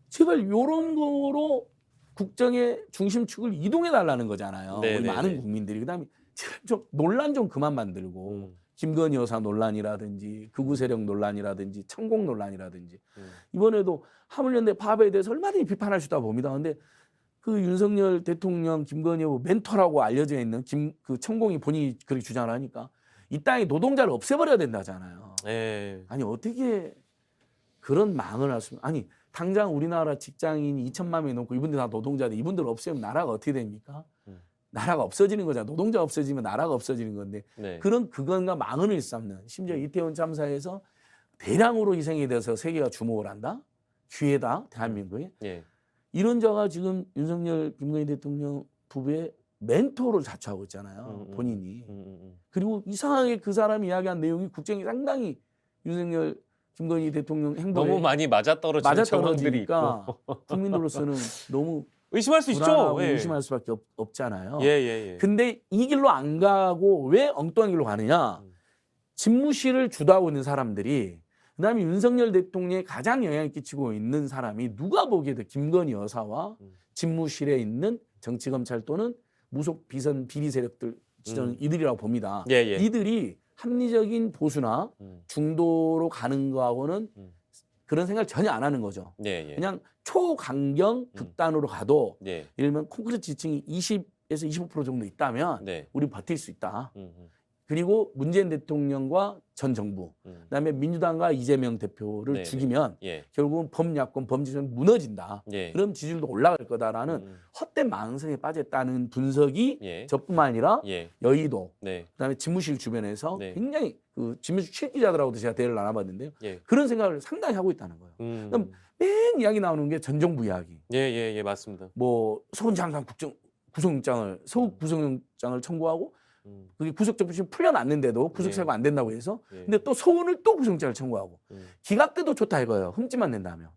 제발 이런 거로 국정의 중심축을 이동해 달라는 거잖아요. 네, 우리 네, 많은 네. 국민들이 그다음에 제발 좀 논란 좀 그만 만들고 김건희 여사 논란이라든지 극우 세력 논란이라든지 천공 논란이라든지 이번에도 화물연대 파업에 대해서 얼마든지 비판할 수 있다고 봅니다. 근데 그 윤석열 대통령 김건희 여사 멘토라고 알려져 있는 그 천공이 본인이 그렇게 주장을 하니까 이 땅에 노동자를 없애버려야 된다잖아요. 예. 아니 어떻게 그런 망을 할 수? 아니 당장 우리나라 직장인이 2천만 명이 넘고 이분들 다 노동자들 이분들 없애면 나라가 어떻게 됩니까? 나라가 없어지는 거잖아. 노동자 없어지면 나라가 없어지는 건데 네. 그런 그건과 망언을 일삼는 심지어 이태원 참사에서 대량으로 희생이 돼서 세계가 주목을 한다? 기회다 대한민국에 예. 이런 자가 지금 윤석열 김건희 대통령 부부의 멘토를 자처하고 있잖아요. 본인이. 그리고 이상하게 그 사람이 이야기한 내용이 국정이 상당히 윤석열 김건희 대통령 행보에 너무 많이 맞아떨어지는 정황들이 있고 맞아떨어지니까 국민으로서는 너무 의심할 수 있죠. 불안하고 예. 의심할 수밖에 없잖아요. 예. 근데 이 길로 안 가고 왜 엉뚱한 길로 가느냐? 집무실을 주도하고 있는 사람들이 그다음에 윤석열 대통령에 가장 영향을 끼치고 있는 사람이 누가 보기에도 김건희 여사와 집무실에 있는 정치검찰 또는 무속 비선 비리 세력들 저는 이들이라고 봅니다. 예. 이들이 합리적인 보수나 중도로 가는 거하고는 그런 생각을 전혀 안 하는 거죠. 예. 그냥 초강경 극단으로 가도 예. 예를 들면 콘크리트 지층이 20에서 25% 정도 있다면 네. 우리 버틸 수 있다. 그리고 문재인 대통령과 전 정부, 그다음에 민주당과 이재명 대표를 네네. 죽이면 예. 결국은 범야권 범지는 무너진다. 예. 그럼 지지율도 올라갈 거다라는 헛된 망상에 빠졌다는 분석이 예. 저뿐만 아니라 예. 여의도, 네. 그다음에 집무실 주변에서 네. 굉장히 그 집무실 실기자들하고도 제가 대화를 나눠봤는데요. 예. 그런 생각을 상당히 하고 있다는 거예요. 그럼 맨 이야기 나오는 게 전 정부 이야기. 예, 맞습니다. 뭐 서훈 장관 구속영장을 서욱 구속영장을 청구하고 그게 구속정부심 풀려났는데도 구속사유가 안 된다고 해서 예. 근데 또 서훈을 또 구속영장을 청구하고 기각돼도 좋다 이거예요. 흠집만 낸다면.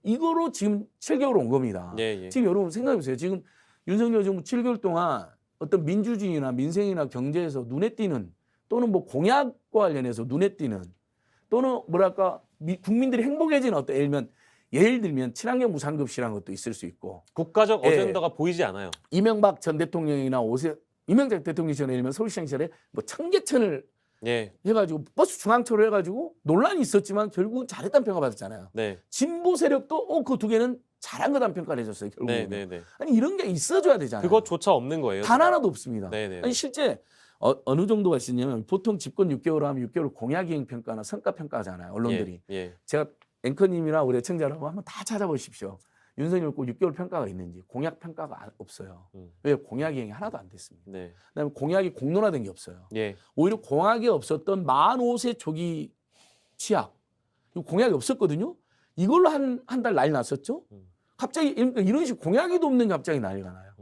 이거로 지금 7개월 온 겁니다. 예. 지금 여러분 생각해 보세요. 지금 윤석열 정부 7개월 동안 어떤 민주주의나 민생이나 경제에서 눈에 띄는 또는 뭐 공약과 관련해서 눈에 띄는 또는 뭐랄까 국민들이 행복해지는 어떤 예를 들면 친환경 무상급식이라는 것도 있을 수 있고 국가적 예. 어젠다가 보이지 않아요. 이명박 전 대통령이나 이명박 대통령 시절에 예를 서울시장 시절에 뭐 청계천을 예. 해가지고 버스 중앙철을 해가지고 논란이 있었지만 결국은 잘했다는 평가 받았잖아요. 네. 진보 세력도 그 두 개는 잘한 거다는 평가를 해줬어요. 결국은. 네. 아니 이런 게 있어줘야 되잖아요. 그것조차 없는 거예요. 단 하나도 없습니다. 네. 아니 실제 어느 정도가 있었냐면 보통 집권 6개월 하면 6개월 공약이행 평가나 성과 평가하잖아요. 언론들이. 예. 제가 앵커님이나 우리 애청자라고 한번 다 찾아보십시오. 윤석열 꼭 6개월 평가가 있는지 공약 평가가 없어요. 왜 공약이행이 하나도 안 됐습니다. 네. 그다음에 공약이 공론화된 게 없어요. 예. 오히려 공약이 없었던 만 5세 조기 취약 이거 공약이 없었거든요. 이걸로 한 달 난리 났었죠. 갑자기 이런 식 공약이도 없는 갑자기 난리가 나요.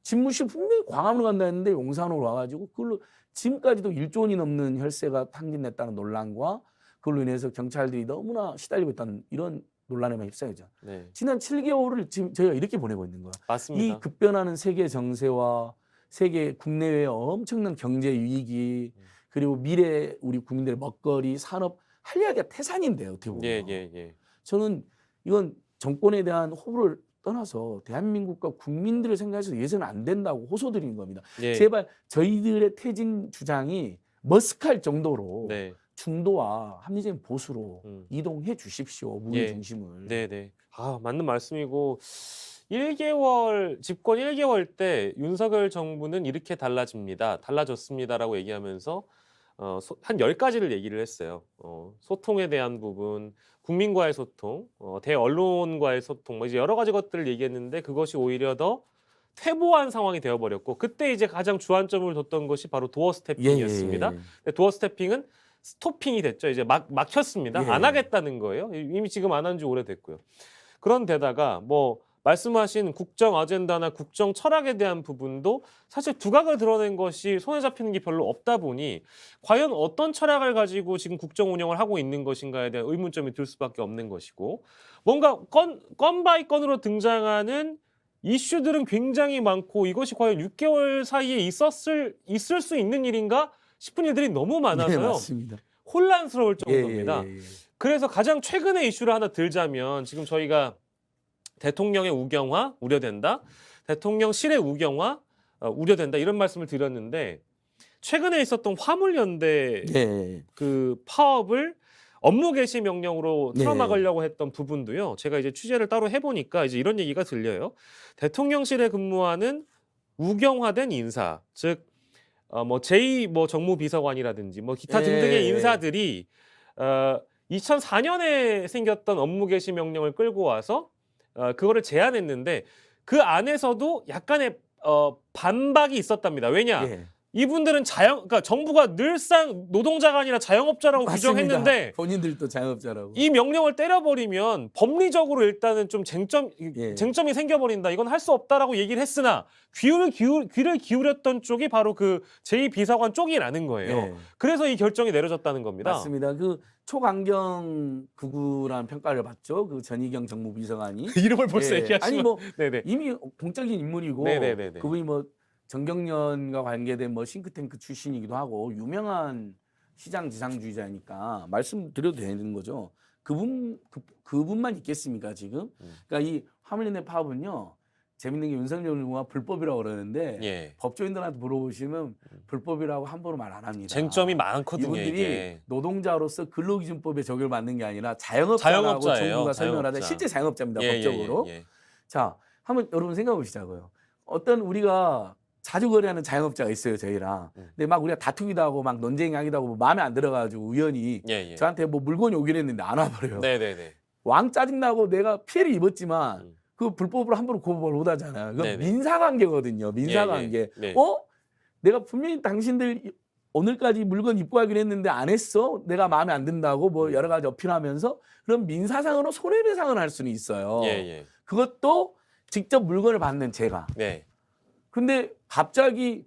집무실 분명히 광화문으로 간다 했는데 용산으로 와가지고 그걸로 지금까지도 1조 원이 넘는 혈세가 탕진됐다는 논란과 그걸로 인해서 경찰들이 너무나 시달리고 있다는 이런 논란에만 휩싸이죠. 네. 지난 7개월을 지금 저희가 이렇게 보내고 있는 거예요. 맞습니다. 이 급변하는 세계 정세와 세계 국내외의 엄청난 경제 위기 그리고 미래 우리 국민들의 먹거리 산업 할 이야기가 태산인데요. 어떻게 보면. 예. 저는 이건 정권에 대한 호불호를 떠나서 대한민국과 국민들을 생각해서 예서는 안 된다고 호소드리는 겁니다. 예. 제발 저희들의 퇴진 주장이 머쓱할 정도로 네. 중도와 합리적인 보수로 이동해 주십시오. 무기 예. 중심을. 네. 아, 맞는 말씀이고 1개월 집권 1개월 때 윤석열 정부는 이렇게 달라졌습니다라고 얘기하면서 한 10가지를 얘기를 했어요. 소통에 대한 부분, 국민과의 소통, 대언론과의 소통, 뭐 이제 여러 가지 것들을 얘기했는데 그것이 오히려 더 퇴보한 상황이 되어버렸고 그때 이제 가장 주안점을 뒀던 것이 바로 도어 스태핑이었습니다. 근데 도어 스태핑은 스토핑이 됐죠. 이제 막혔습니다. 안 하겠다는 거예요. 이미 지금 안 한 지 오래됐고요. 그런데다가 뭐 말씀하신 국정 아젠다나 국정 철학에 대한 부분도 사실 두각을 드러낸 것이 손에 잡히는 게 별로 없다 보니 과연 어떤 철학을 가지고 지금 국정 운영을 하고 있는 것인가에 대한 의문점이 들 수밖에 없는 것이고 뭔가 건 바이 건으로 등장하는 이슈들은 굉장히 많고 이것이 과연 6개월 사이에 있을 수 있는 일인가 싶은 일들이 너무 많아서요. 네, 맞습니다. 혼란스러울 정도입니다. 예. 그래서 가장 최근의 이슈를 하나 들자면 지금 저희가 대통령의 우경화 우려된다. 대통령실의 우경화 우려된다. 이런 말씀을 드렸는데 최근에 있었던 화물연대 그 파업을 업무 개시 명령으로 틀어막으려고 했던 부분도요. 제가 이제 취재를 따로 해보니까 이제 이런 얘기가 들려요. 대통령실에 근무하는 우경화된 인사, 즉 뭐 제2 뭐 정무비서관이라든지 뭐 기타 등등의 인사들이 2004년에 생겼던 업무 개시 명령을 끌고 와서 그거를 제안했는데 그 안에서도 약간의 반박이 있었답니다. 왜냐? 이분들은 그러니까 정부가 늘상 노동자가 아니라 자영업자라고 맞습니다. 규정했는데 본인들도 자영업자라고. 이 명령을 때려버리면 법리적으로 일단은 좀 쟁점이 생겨버린다. 이건 할 수 없다라고 얘기를 했으나 귀를 기울였던 쪽이 바로 그 제2비서관 쪽이라는 거예요. 그래서 이 결정이 내려졌다는 겁니다. 맞습니다. 그 초강경 극우라는 평가를 받죠. 그 전희경 정무비서관이. 이름을 벌써 얘기하시면. 아니 뭐 네네. 이미 공적인 인물이고 네네네네. 그분이 뭐 정경련과 관계된 뭐 싱크탱크 출신이기도 하고 유명한 시장 지상주의자니까 말씀드려도 되는 거죠. 그분만 있겠습니까 지금? 그러니까 이 화물연대 파업은요. 재밌는 게 윤석열 정부가 불법이라고 그러는데 법조인들한테 물어보시면 불법이라고 함부로 말 안 합니다. 쟁점이 많거든요. 이분들이 이게. 노동자로서 근로기준법에 적용을 받는 게 아니라 자영업자라고 정부가 설명을 하다 실제 자영업자입니다. 법적으로. 자, 한번 여러분 생각해 보시자고요. 어떤 우리가 자주 거래하는 자영업자가 있어요, 저희랑. 근데 막 우리가 다투기도 하고 막 논쟁하기도 하고 뭐 마음에 안 들어가지고 우연히 저한테 뭐 물건이 오긴 했는데 안 와버려요. 왕 짜증나고 내가 피해를 입었지만 그 불법으로 함부로 고발을 못 하잖아요. 그건 민사관계거든요. 민사관계. 내가 분명히 당신들 오늘까지 물건 입고하기로 했는데 안 했어? 내가 마음에 안 든다고 뭐 여러 가지 어필하면서 그럼 민사상으로 손해배상을 할 수는 있어요. 예, 예. 그것도 직접 물건을 받는 제가. 네. 근데 갑자기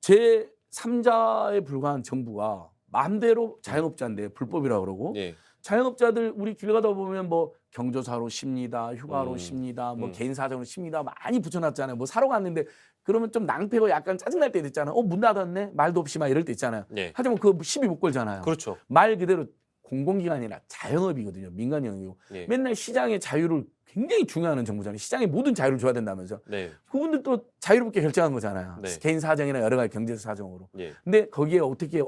제3자에 불과한 정부가 마음대로 자영업자인데 불법이라고 그러고 예. 자영업자들 우리 길 가다 보면 뭐 경조사로 쉽니다, 휴가로 쉽니다, 뭐 음. 개인 사정으로 쉽니다 많이 붙여놨잖아요. 뭐 사러 갔는데 그러면 좀 낭패고 약간 짜증날 때도 있잖아요. 문 닫았네 말도 없이 막 이럴 때 있잖아요. 예. 하지만 그거 시비 못 걸잖아요. 그렇죠. 말 그대로 공공기관이나 자영업이거든요. 민간 영역이고 예. 맨날 시장의 자유를 굉장히 중요하는 정부잖아요. 시장의 모든 자유를 줘야 된다면서. 네. 그분들도 자유롭게 결정한 거잖아요. 네. 개인 사정이나 여러 가지 경제 사정으로. 예. 근데 거기에 어떻게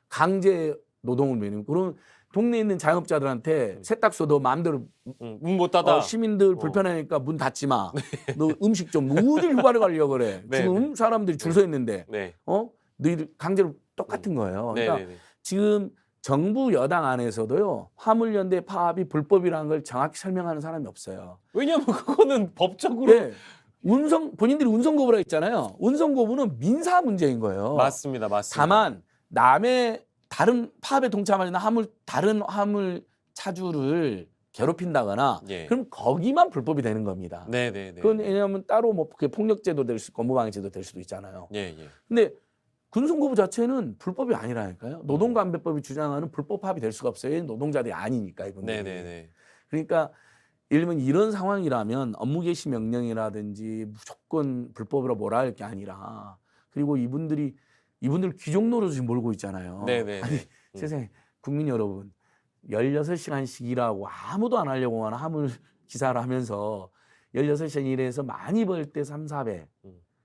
강제 노동을 매는 그런 동네에 있는 자영업자들한테 세탁소도 마음대로 문 못 닫아. 시민들 불편하니까 문 닫지 마. 너 음식 좀 어딜 휴가를 가려고 그래. 네, 지금 사람들이 줄 서 있는데 네. 너희들 강제로 똑같은 거예요. 네, 그러니까 네, 네. 지금 정부 여당 안에서도요. 화물연대 파업이 불법이라는 걸 정확히 설명하는 사람이 없어요. 왜냐면 그거는 법적으로 네. 본인들이 운송거부라 했잖아요. 운송거부는 민사 문제인 거예요. 맞습니다. 맞습니다. 다만 남의 다른 파업에 동참하는 다른 화물 차주를 괴롭힌다거나 예. 그럼 거기만 불법이 되는 겁니다. 네, 네, 네. 그건 왜냐하면 따로 뭐 그게 폭력제도 될 수 있고 업무방해제도 될 수도 있잖아요. 예, 예. 근데 군송거부 자체는 불법이 아니라니까요. 노동관배법이 주장하는 불법 파업이 될 수가 없어요. 노동자들이 아니니까 이분들이. 네, 네, 네. 그러니까 예를 들면 이런 상황이라면 업무 개시 명령이라든지 무조건 불법으로 뭐라 할 게 아니라 그리고 이분들 귀족 노릇을 지금 몰고 있잖아요. 네, 네, 아니 네. 세상에 국민 여러분 16시간씩 일하고 아무도 안 하려고 하는 화물 기사를 하면서 16시간 일해서 많이 벌 때 3, 400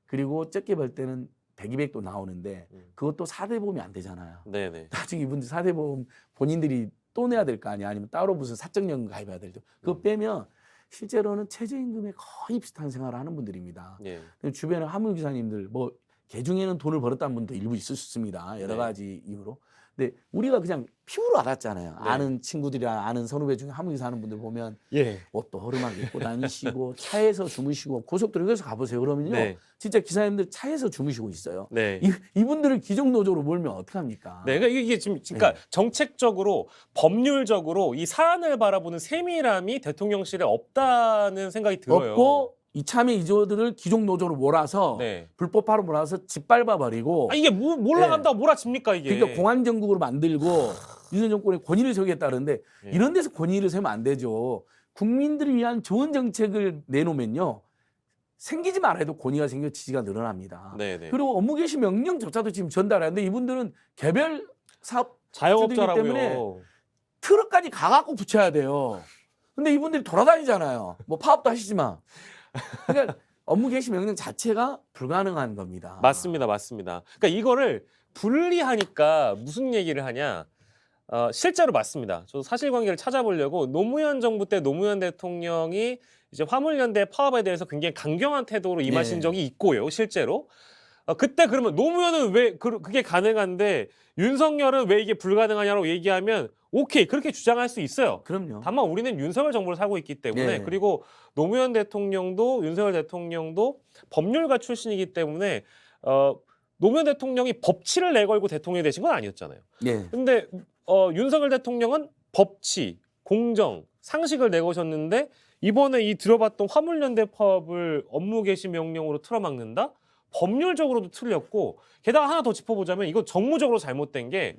그리고 적게 벌 때는 100, 200도 나오는데 그것도 4대 보험이 안 되잖아요. 네, 네. 나중에 이분들 4대 보험 본인들이 또 내야 될 거 아니야. 아니면 따로 무슨 사적연금 가입해야 되죠. 그거 빼면 실제로는 최저임금에 거의 비슷한 생활을 하는 분들입니다. 예. 주변에 화물기사님들 뭐 개중에는 돈을 벌었다는 분도 일부 있을 수 있습니다. 여러 네. 가지 이유로. 근데 우리가 그냥 피부로 알았잖아요. 네. 아는 친구들이나 아는 선후배 중에 화물기사 하는 분들 보면 예. 옷도 허름하게 입고 다니시고 차에서 주무시고 고속도로 여기서 가보세요. 그러면요. 네. 진짜 기사님들 차에서 주무시고 있어요. 네. 이분들을 기종노조로 몰면 어떡합니까? 네, 그러니까 이게 지금 그러니까 정책적으로 법률적으로 이 사안을 바라보는 세밀함이 대통령실에 없다는 생각이 들어요. 없고 이참에 이조들을 기종노조로 몰아서 네. 불법화로 몰아서 짓밟아 버리고 이게 몰라간다고 몰아칩니까 이게? 그러니까 공안정국으로 만들고 윤석열 정권의 권위를 세우겠다는데 예. 이런 데서 권위를 세우면 안 되죠. 국민들을 위한 좋은 정책을 내놓으면요. 생기지 말아도 권위가 생겨 지지가 늘어납니다. 네, 네. 그리고 업무 개시 명령조차도 지금 전달하는데 이분들은 개별 사업 자영업자라고요. 때문에 트럭까지 가갖고 붙여야 돼요. 근데 이분들이 돌아다니잖아요. 뭐 파업도 하시지만. 그러니까 업무 개시 명령 자체가 불가능한 겁니다. 맞습니다, 맞습니다. 그러니까 이거를 분리하니까 무슨 얘기를 하냐? 실제로 맞습니다. 저도 사실관계를 찾아보려고 노무현 정부 때 노무현 대통령이 이제 화물연대 파업에 대해서 굉장히 강경한 태도로 임하신 네. 적이 있고요, 실제로. 그때 그러면 노무현은 왜 그게 가능한데 윤석열은 왜 이게 불가능하냐고 얘기하면 오케이 그렇게 주장할 수 있어요. 그럼요. 다만 우리는 윤석열 정부를 살고 있기 때문에 네. 그리고 노무현 대통령도 윤석열 대통령도 법률가 출신이기 때문에 노무현 대통령이 법치를 내걸고 대통령이 되신 건 아니었잖아요. 네. 근데 윤석열 대통령은 법치, 공정, 상식을 내거셨는데 이번에 이 들어봤던 화물연대 파업을 업무 개시 명령으로 틀어막는다? 법률적으로도 틀렸고 게다가 하나 더 짚어보자면 이거 정무적으로 잘못된 게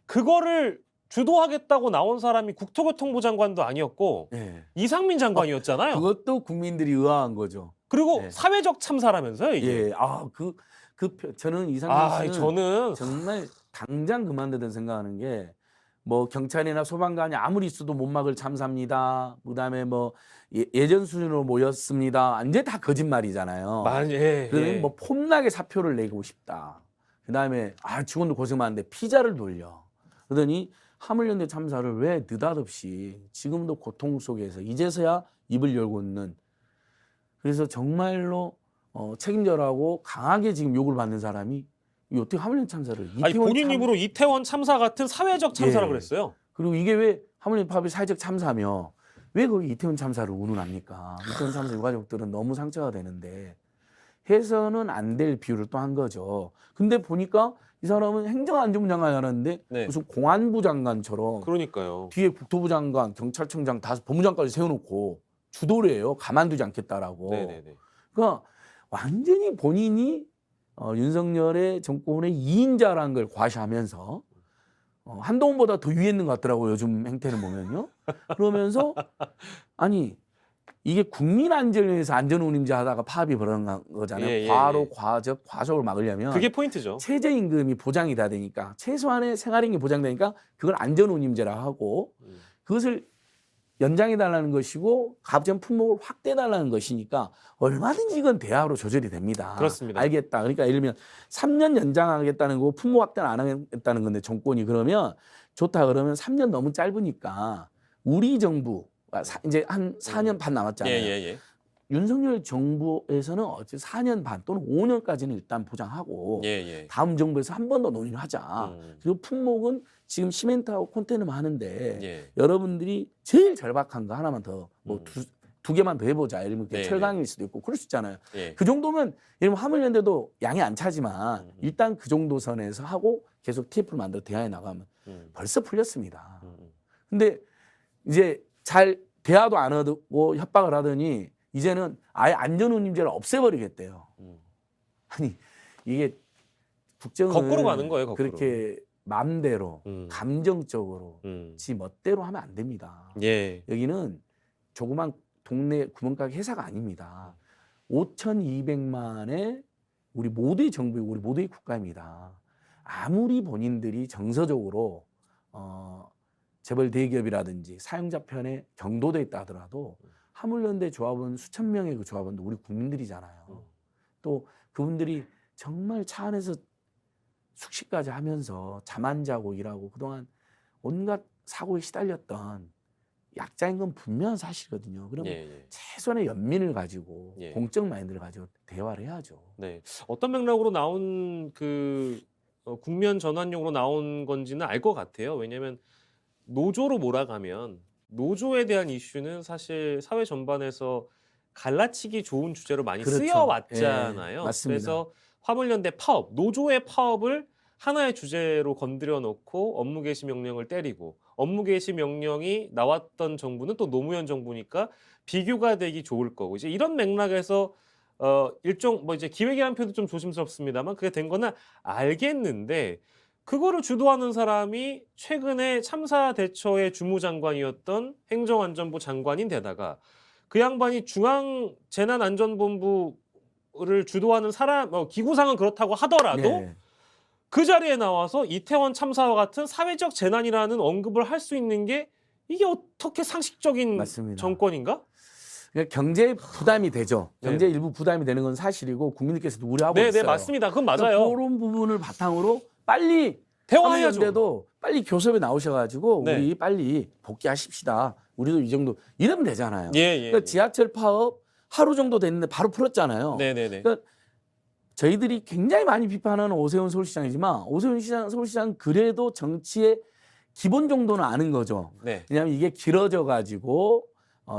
그거를 주도하겠다고 나온 사람이 국토교통부 장관도 아니었고 네. 이상민 장관이었잖아요. 그것도 국민들이 의아한 거죠. 그리고 네. 사회적 참사라면서요 이게. 예. 저는 이상민 씨는 저는 정말 당장 그만두든 생각하는 게 뭐 경찰이나 소방관이 아무리 있어도 못 막을 참사입니다. 그다음에 뭐 예전 수준으로 모였습니다. 완전 다 거짓말이잖아요. 그러면 뭐 폼나게 사표를 내고 싶다. 그다음에 직원들 고생 많은데 피자를 돌려. 그러더니 화물연대 참사를 왜 느닷없이 지금도 고통 속에서 이제서야 입을 열고 있는 그래서 정말로 책임져라고 강하게 지금 욕을 받는 사람이 이 어떻게 화물연대 참사를 본인 입으로 이태원 참사 같은 사회적 참사라고 그랬어요. 그리고 이게 왜 화물연대 파업이 사회적 참사며 왜 거기 이태원 참사를 운운합니까? 이태원 참사 유가족들은 너무 상처가 되는데 해서는 안 될 비유를 또 한 거죠. 근데 보니까 이 사람은 행정안전부 장관이 하는데 네. 무슨 공안부 장관처럼 그러니까요. 뒤에 국토부 장관, 경찰청장, 다섯 법무장관까지 세워놓고 주도를 해요. 가만두지 않겠다라고. 네네네. 그러니까 완전히 본인이 윤석열의 정권의 2인자라는 걸 과시하면서 한동훈보다 더 위에 있는 것 같더라고요. 요즘 행태를 보면요. 그러면서 아니 이게 국민 안전을 위해서 안전운임제 하다가 파업이 벌어진 거잖아요. 예, 예, 과로, 예. 과적, 과속을 막으려면 그게 포인트죠. 최저임금이 보장이 돼야 되니까 최소한의 생활임금이 보장되니까 그걸 안전운임제라 하고 그것을 연장해달라는 것이고 가부장 품목을 확대해달라는 것이니까 얼마든지 이건 대화로 조절이 됩니다. 그렇습니다. 알겠다. 그러니까 예를 들면 3년 연장하겠다는 거고 품목 확대는 안 하겠다는 건데 정권이 그러면 좋다 그러면 3년 너무 짧으니까 우리 정부 이제 한 4년 반 남았잖아요. 예예예. 윤석열 정부에서는 어째 4년 반 또는 5년까지는 일단 보장하고 예예. 다음 정부에서 한 번 더 논의를 하자. 그리고 품목은 지금 시멘트하고 콘테이너만 하는데 예. 여러분들이 제일 절박한 거 하나만 더 뭐 두 개만 더 해보자. 예를 들면 네, 철강일 수도 있고 그럴 수 있잖아요. 예. 그 정도면 예를 들면 화물연대도 양이 안 차지만 일단 그 정도 선에서 하고 계속 TF를 만들어 대화해 나가면 벌써 풀렸습니다. 근데 이제 잘 대화도 안 하고 협박을 하더니 이제는 아예 안전운임제를 없애버리겠대요. 아니 이게 국정을 거꾸로 가는 거예요, 거꾸로. 그렇게 마음대로 감정적으로 지 멋대로 하면 안 됩니다. 예. 여기는 조그만 동네 구멍가게 회사가 아닙니다. 5,200만의 우리 모두의 정부이고 우리 모두의 국가입니다. 아무리 본인들이 정서적으로 재벌 대기업이라든지 사용자 편에 경도돼 있다 하더라도 화물연대 조합원 수천 명의 그 조합원도 우리 국민들이잖아요. 또 그분들이 정말 차 안에서 숙식까지 하면서 잠 안 자고 일하고 그동안 온갖 사고에 시달렸던 약자인 건 분명한 사실이거든요. 그럼 최소한의 연민을 가지고 공적 마인드를 가지고 대화를 해야죠. 네. 어떤 맥락으로 나온 그 국면 전환용으로 나온 건지는 알 것 같아요. 왜냐하면 노조로 몰아가면 노조에 대한 이슈는 사실 사회 전반에서 갈라치기 좋은 주제로 많이 그렇죠. 쓰여왔잖아요. 예, 맞습니다. 그래서 화물연대 파업, 노조의 파업을 하나의 주제로 건드려 놓고 업무 개시 명령을 때리고 업무 개시 명령이 나왔던 정부는 또 노무현 정부니까 비교가 되기 좋을 거고 이제 이런 맥락에서 일종 뭐 이제 기획이라는 표현도 좀 조심스럽습니다만 그게 된 거는 알겠는데 그거를 주도하는 사람이 최근에 참사 대처의 주무장관이었던 행정안전부 장관인데다가 그 양반이 중앙재난안전본부를 주도하는 사람 기구상은 그렇다고 하더라도 네. 그 자리에 나와서 이태원 참사와 같은 사회적 재난이라는 언급을 할 수 있는 게 이게 어떻게 상식적인 맞습니다. 정권인가? 그러니까 경제 부담이 되죠. 경제 네. 일부 부담이 되는 건 사실이고 국민들께서도 우려하고 네, 있어요. 네, 맞습니다. 그건 맞아요. 그러니까 그런 부분을 바탕으로 빨리 대화해야죠. 화물연대도 빨리 교섭에 나오셔가지고 네. 우리 빨리 복귀하십시다. 우리도 이 정도 이러면 되잖아요. 예. 그러니까 지하철 파업 하루 정도 됐는데 바로 풀었잖아요. 네네네. 그러니까 저희들이 굉장히 많이 비판하는 오세훈 서울시장이지만 오세훈 서울시장 그래도 정치의 기본 정도는 아는 거죠. 네. 왜냐하면 이게 길어져 가지고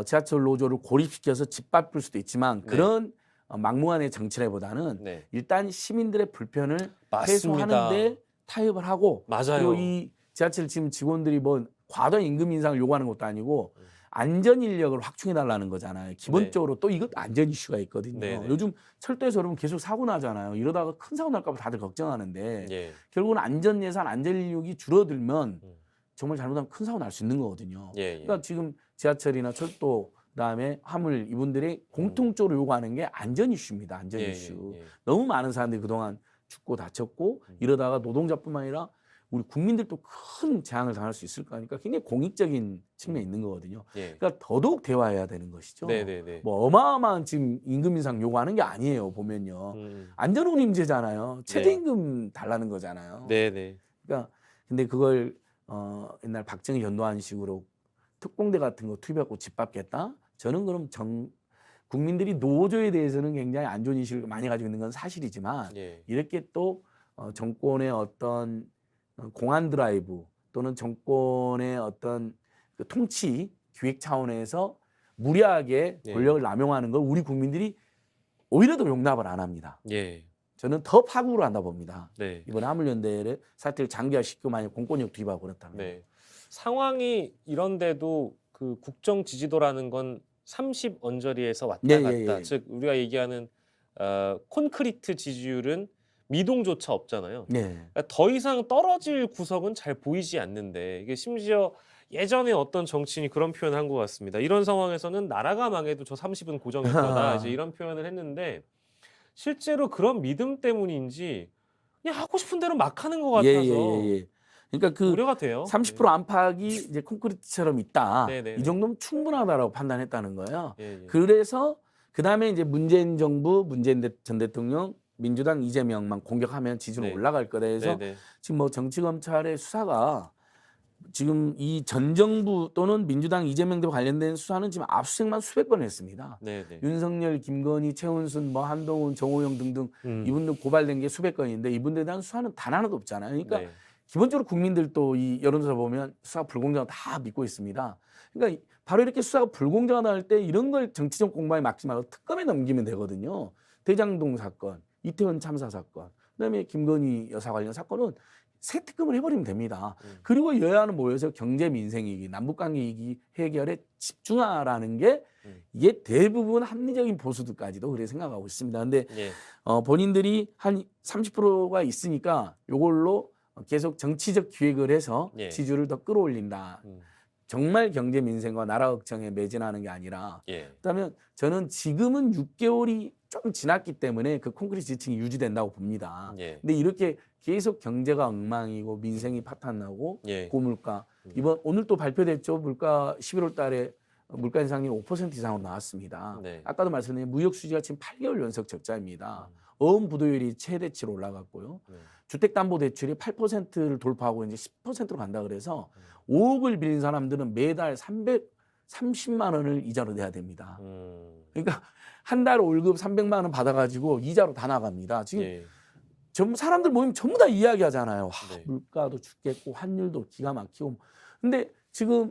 지하철 노조를 고립시켜서 짓밟을 수도 있지만 그런 막무가내 정치라기보다는 네. 일단 시민들의 불편을 맞습니다. 해소하는데 타협을 하고 맞아요. 그리고 이 지하철 지금 직원들이 뭐 과도한 임금 인상을 요구하는 것도 아니고 안전 인력을 확충해 달라는 거잖아요. 기본적으로 또 이것도 안전 이슈가 있거든요. 네네. 요즘 철도에서 여러분 계속 사고 나잖아요. 이러다가 큰 사고 날까 봐 다들 걱정하는데 예. 결국은 안전 예산, 안전 인력이 줄어들면 정말 잘못하면 큰 사고 날 수 있는 거거든요. 예. 그러니까 지금 지하철이나 철도 그다음에 화물 이분들이 공통적으로 요구하는 게 안전 이슈입니다. 안전 이슈. 예. 너무 많은 사람들이 그동안 죽고 다쳤고 이러다가 노동자뿐만 아니라 우리 국민들도 큰 재앙을 당할 수 있을 거니까 굉장히 공익적인 측면이 있는 거거든요. 예. 그러니까 더더욱 대화해야 되는 것이죠. 네네네. 뭐 어마어마한 지금 임금 인상 요구하는 게 아니에요. 보면요. 안전운임제잖아요. 최저임금 달라는 거잖아요. 네네. 그러니까 근데 그걸 옛날 박정희 전두환식으로 특공대 같은 거 투입하고 짓밟겠다. 저는 그럼 국민들이 노조에 대해서는 굉장히 안 좋은 인식을 많이 가지고 있는 건 사실이지만 예. 이렇게 또 정권의 어떤 공안 드라이브 또는 정권의 어떤 그 통치 기획 차원에서 무리하게 권력을 남용하는 걸 우리 국민들이 오히려 더 용납을 안 합니다. 예. 저는 더 파국으로 한다 봅니다. 네. 이번에 화물연대를 사태를 장기화시키고 만약 공권력 투입하고 그렇다면. 네. 상황이 이런데도 그 국정 지지도라는 건 30 언저리에서 왔다 네, 갔다. 예, 예. 즉 우리가 얘기하는 콘크리트 지지율은 미동조차 없잖아요. 네. 그러니까 더 이상 떨어질 구석은 잘 보이지 않는데 이게 심지어 예전에 어떤 정치인이 그런 표현을 한 것 같습니다. 이런 상황에서는 나라가 망해도 저 30은 고정일 거다. 이제 이런 표현을 했는데 실제로 그런 믿음 때문인지 그냥 하고 싶은 대로 막 하는 것 같아서 예. 그러니까 그 우려가 돼요. 30% 안팎이 이제 콘크리트처럼 있다. 네네네. 이 정도면 충분하다라고 판단했다는 거예요. 예, 예. 그래서 그 다음에 이제 문재인 정부, 문재인 전 대통령, 민주당 이재명만 공격하면 지지율 네. 올라갈 거다 해서 네네. 지금 뭐 정치 검찰의 수사가 지금 이 전 정부 또는 민주당 이재명 대표 관련된 수사는 지금 압수수색만 수백 번 했습니다. 네네. 윤석열, 김건희, 최은순, 뭐 한동훈, 정호영 등등 이분들 고발된 게 수백 건인데 이분들에 대한 수사는 단 하나도 없잖아요. 그러니까 네. 기본적으로 국민들도 이 여론조사 보면 수사 불공정하다 다 믿고 있습니다. 그러니까 바로 이렇게 수사가 불공정하다 할 때 이런 걸 정치적 공방에 맡지 말고 특검에 넘기면 되거든요. 대장동 사건, 이태원 참사 사건, 그다음에 김건희 여사 관련 사건은 새 특검을 해버리면 됩니다. 그리고 여야는 모여서 경제 민생이기, 남북관계 이기 해결에 집중하라는 게 이게 대부분 합리적인 보수들까지도 그렇게 생각하고 있습니다. 근데 예. 본인들이 한 30%가 있으니까 이걸로 계속 정치적 기획을 해서 예. 지지율을 더 끌어올린다. 정말 경제 민생과 나라 걱정에 매진하는 게 아니라 예. 그렇다면 저는 지금은 6개월이 좀 지났기 때문에 그 콘크리트 지층이 유지된다고 봅니다. 예. 근데 이렇게 계속 경제가 엉망이고 민생이 파탄나고 예. 고물가 오늘 또 발표됐죠. 물가 11월 달에 물가 인상률 5% 이상으로 나왔습니다. 네. 아까도 말씀드린 무역 수지가 지금 8개월 연속 적자입니다. 어음 부도율이 최대치로 올라갔고요. 주택담보대출이 8%를 돌파하고 이제 10%로 간다 그래서 5억을 빌린 사람들은 매달 330만 원을 이자로 내야 됩니다. 그러니까 한 달 월급 300만 원 받아가지고 이자로 다 나갑니다. 지금 예. 전부 사람들 모이면 전부 다 이야기하잖아요. 와, 네. 물가도 죽겠고 환율도 기가 막히고. 근데 지금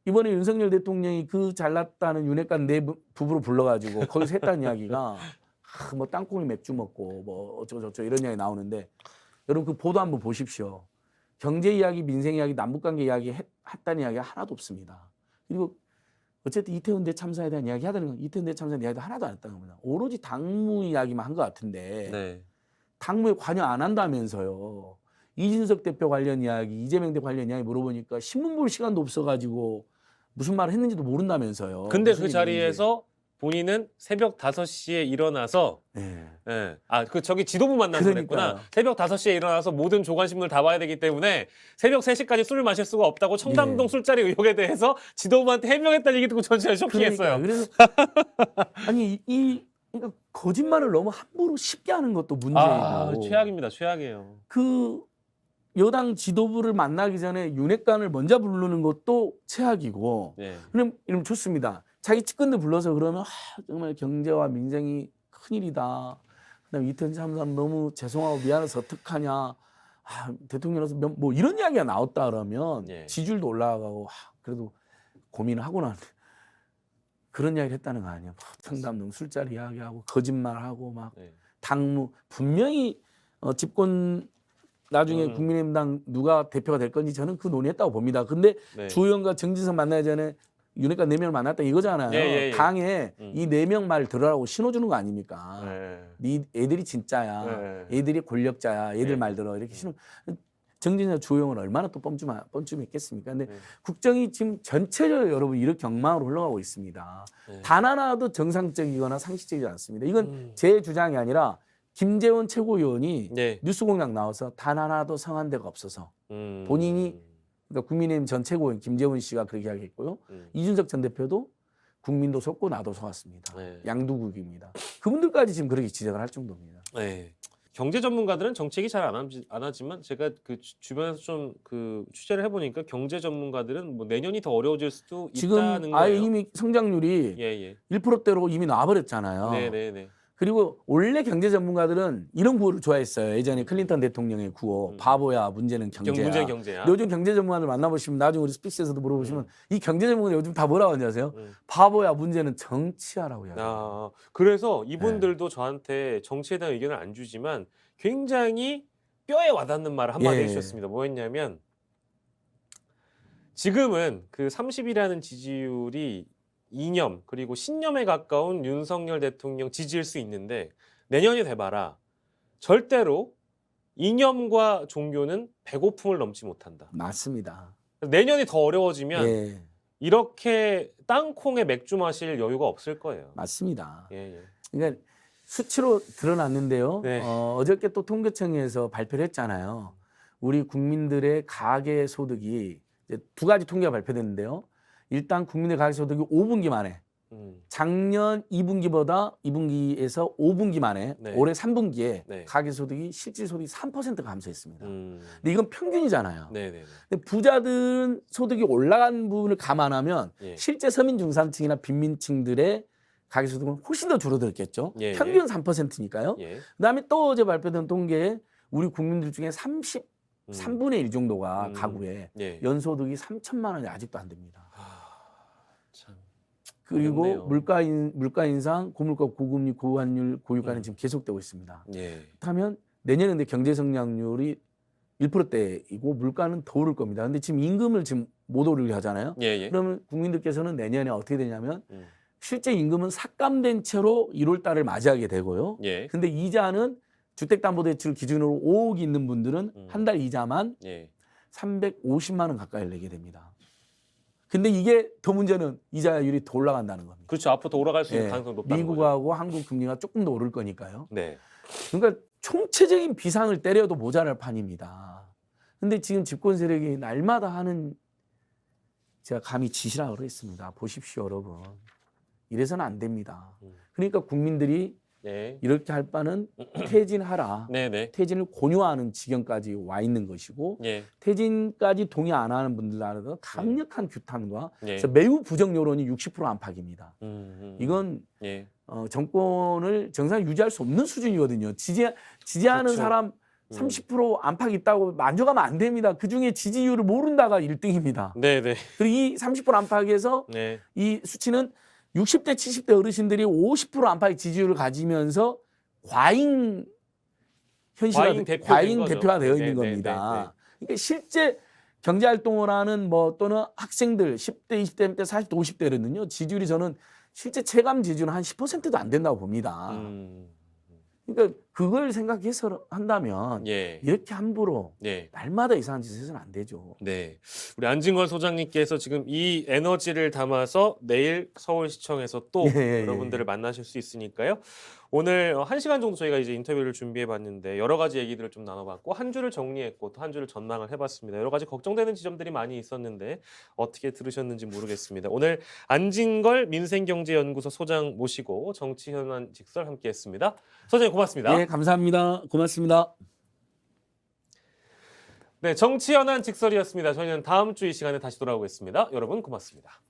이번에 윤석열 대통령이 그 잘났다는 윤핵관 네 부부를 불러가지고 거기서 했다는 이야기가 뭐 땅콩이 맥주 먹고 뭐 어쩌고저쩌고 이런 이야기 나오는데 여러분 그 보도 한번 보십시오. 경제 이야기, 민생 이야기, 남북관계 이야기 했다는 이야기가 하나도 없습니다. 그리고 어쨌든 이태원 대참사에 대한 이야기 하다는 건 이태원 대참사에 대한 이야기도 하나도 안 했다는 겁니다. 오로지 당무 이야기만 한 것 같은데 네. 당무에 관여 안 한다면서요. 이준석 대표 관련 이야기, 이재명 대표 관련 이야기 물어보니까 신문 볼 시간도 없어가지고 무슨 말을 했는지도 모른다면서요. 근데 무슨 그 얘기인지. 자리에서 본인은 새벽 5시에 일어나서 네. 예. 아, 그 저기 지도부 만나서 그랬구나. 그러니까요. 새벽 5시에 일어나서 모든 조간신문을 다 봐야 되기 때문에 새벽 3시까지 술을 마실 수가 없다고 청담동 예. 술자리 의혹에 대해서 지도부한테 해명했다는 얘기 듣고 전 진짜 쇼킹했어요. 그래서 아니 그러니까 거짓말을 너무 함부로 쉽게 하는 것도 문제이고 아, 최악입니다. 최악이에요. 그 여당 지도부를 만나기 전에 윤핵관을 먼저 부르는 것도 최악이고 예. 이러면 좋습니다. 자기 측근들 불러서 그러면 정말 경제와 민생이 큰일이다. 그다음에 이태원 참사 너무 죄송하고 미안해서 어떡하냐. 대통령으로서 뭐 이런 이야기가 나왔다 그러면 예. 지지율도 올라가고 그래도 고민을 하고 나는데 그런 이야기를 했다는 거 아니에요. 청담동 술자리 이야기하고 거짓말하고 막 네. 당무 분명히 집권 나중에 국민의힘당 누가 대표가 될 건지 저는 그 논의했다고 봅니다. 근데 네. 주 의원과 정진석 만나기 전에 윤핵관 4명을 만났다 이거잖아요. 예. 당에 이 4명 말 들으라고 신호주는 거 아닙니까? 네. 네 애들이 진짜야. 네. 애들이 권력자야. 애들 네. 말 들어. 이렇게 신호. 정진석 주 의원은 얼마나 또 뻔뻔했겠습니까? 근데 국정이 지금 전체적으로 여러분 이렇게 엉망으로 흘러가고 있습니다. 단 하나도 정상적이거나 상식적이지 않습니다. 이건 제 주장이 아니라 김재원 최고위원이 네. 뉴스공장 나와서 단 하나도 성한 데가 없어서 본인이 그러니까 국민의힘 전 최고위원 김재원 씨가 그렇게 이야기했고요. 이준석 전 대표도 국민도 속고 나도 속았습니다. 네. 양두국입니다. 그분들까지 지금 그렇게 지적을 할 정도입니다. 네. 경제 전문가들은 정치 얘기 잘 안 하지만 제가 그 주변에서 좀 그 취재를 해보니까 경제 전문가들은 뭐 내년이 더 어려워질 수도 있다는 지금 거예요. 이미 성장률이 예. 1%대로 이미 나와버렸잖아요. 네네네. 그리고 원래 경제 전문가들은 이런 구호를 좋아했어요. 예전에 클린턴 대통령의 구호. 바보야, 문제는 경제야. 문제는 경제야. 요즘 경제 전문가들 만나보시면 나중에 우리 스픽스에서도 물어보시면 이 경제 전문가들 요즘 다 뭐라고 하는지 아세요? 바보야, 문제는 정치야라고 해요. 아, 그래서 이분들도 저한테 정치에 대한 의견을 안 주지만 굉장히 뼈에 와닿는 말을 한마디 예. 해주셨습니다. 뭐였냐면 지금은 그 30이라는 지지율이 이념 그리고 신념에 가까운 윤석열 대통령 지지일 수 있는데 내년이 돼봐라. 절대로 이념과 종교는 배고픔을 넘지 못한다. 맞습니다. 내년이 더 어려워지면 예, 이렇게 땅콩에 맥주 마실 여유가 없을 거예요. 맞습니다. 예, 예. 그러니까 수치로 드러났는데요. 네. 어저께 또 통계청에서 발표를 했잖아요. 우리 국민들의 가계 소득이 이제 두 가지 통계가 발표됐는데요. 일단 국민의 가계 소득이 5분기 만에 작년 2분기에서 5분기 만에 네. 올해 3분기에 네. 가계 소득이 실질 소득이 3% 감소했습니다. 음. 근데 이건 평균이잖아요. 네네네. 근데 부자들은 소득이 올라간 부분을 감안하면 예. 실제 서민 중산층이나 빈민층들의 가계 소득은 훨씬 더 줄어들었겠죠. 예, 평균 3%니까요. 예. 그다음에 또 어제 발표된 통계에 우리 국민들 중에 3분의 1 정도가 가구에 예. 연소득이 3천만 원이 아직도 안 됩니다. 참. 그리고 어렵네요. 물가 인상, 고물가, 고금리, 고환율, 고유가는 지금 계속되고 있습니다. 예. 그렇다면 내년에 근데 경제 성장률이 1%대이고 물가는 더 오를 겁니다. 근데 지금 임금을 지금 못 오르게 하잖아요. 예, 예. 그러면 국민들께서는 내년에 어떻게 되냐면 음. 실제 임금은 삭감된 채로 1월 달을 맞이하게 되고요. 예. 근데 이자는 주택담보대출 기준으로 5억이 있는 분들은 한 달 이자만 예. 350만 원 가까이 내게 됩니다. 근데 이게 더 문제는 이자율이 더 올라간다는 겁니다. 그렇죠. 앞으로 더 올라갈 수 있는 예, 가능성이 높다는 거죠. 미국하고 한국 금리가 조금 더 오를 거니까요. 네. 그러니까 총체적인 비상을 때려도 모자랄 판입니다. 근데 지금 집권 세력이 날마다 하는 제가 감히 지시라고 그랬습니다. 보십시오, 여러분. 이래서는 안 됩니다. 그러니까 국민들이 네. 이렇게 할 바는 퇴진하라. 네네. 퇴진을 권유하는 지경까지 와 있는 것이고 예. 퇴진까지 동의 안 하는 분들한테도 강력한 규탄과 예. 그래서 매우 부정 여론이 60% 안팎입니다. 이건 예. 정권을 정상 유지할 수 없는 수준이거든요. 지지하는 그렇죠. 사람 30% 안팎 있다고 만족하면 안 됩니다. 그중에 지지율을 모른다가 1등입니다. 네네. 그리고 이 30% 안팎에서 네. 이 수치는 60대, 70대 어르신들이 50% 안팎의 지지율을 가지면서 과잉 대표가 되어 있는 겁니다. 그러니까 실제 경제 활동을 하는 또는 학생들 10대, 20대, 40대, 50대로는요. 지지율이 저는 실제 체감 지지율은 한 10%도 안 된다고 봅니다. 그러니까 그걸 생각해서 한다면 예. 이렇게 함부로 네. 날마다 이상한 짓을 해서는 안 되죠. 네. 우리 안진걸 소장님께서 지금 이 에너지를 담아서 내일 서울시청에서 또 예. 여러분들을 만나실 수 있으니까요. 오늘 1시간 정도 저희가 이제 인터뷰를 준비해 봤는데 여러 가지 얘기들을 좀 나눠봤고 한 주를 정리했고 또 한 주를 전망을 해봤습니다. 여러 가지 걱정되는 지점들이 많이 있었는데 어떻게 들으셨는지 모르겠습니다. 오늘 안진걸 민생경제연구소 소장 모시고 정치 현안 직설 함께했습니다. 소장님 고맙습니다. 네, 감사합니다. 고맙습니다. 네, 정치 현안 직설이었습니다. 저희는 다음 주 이 시간에 다시 돌아오겠습니다. 여러분 고맙습니다.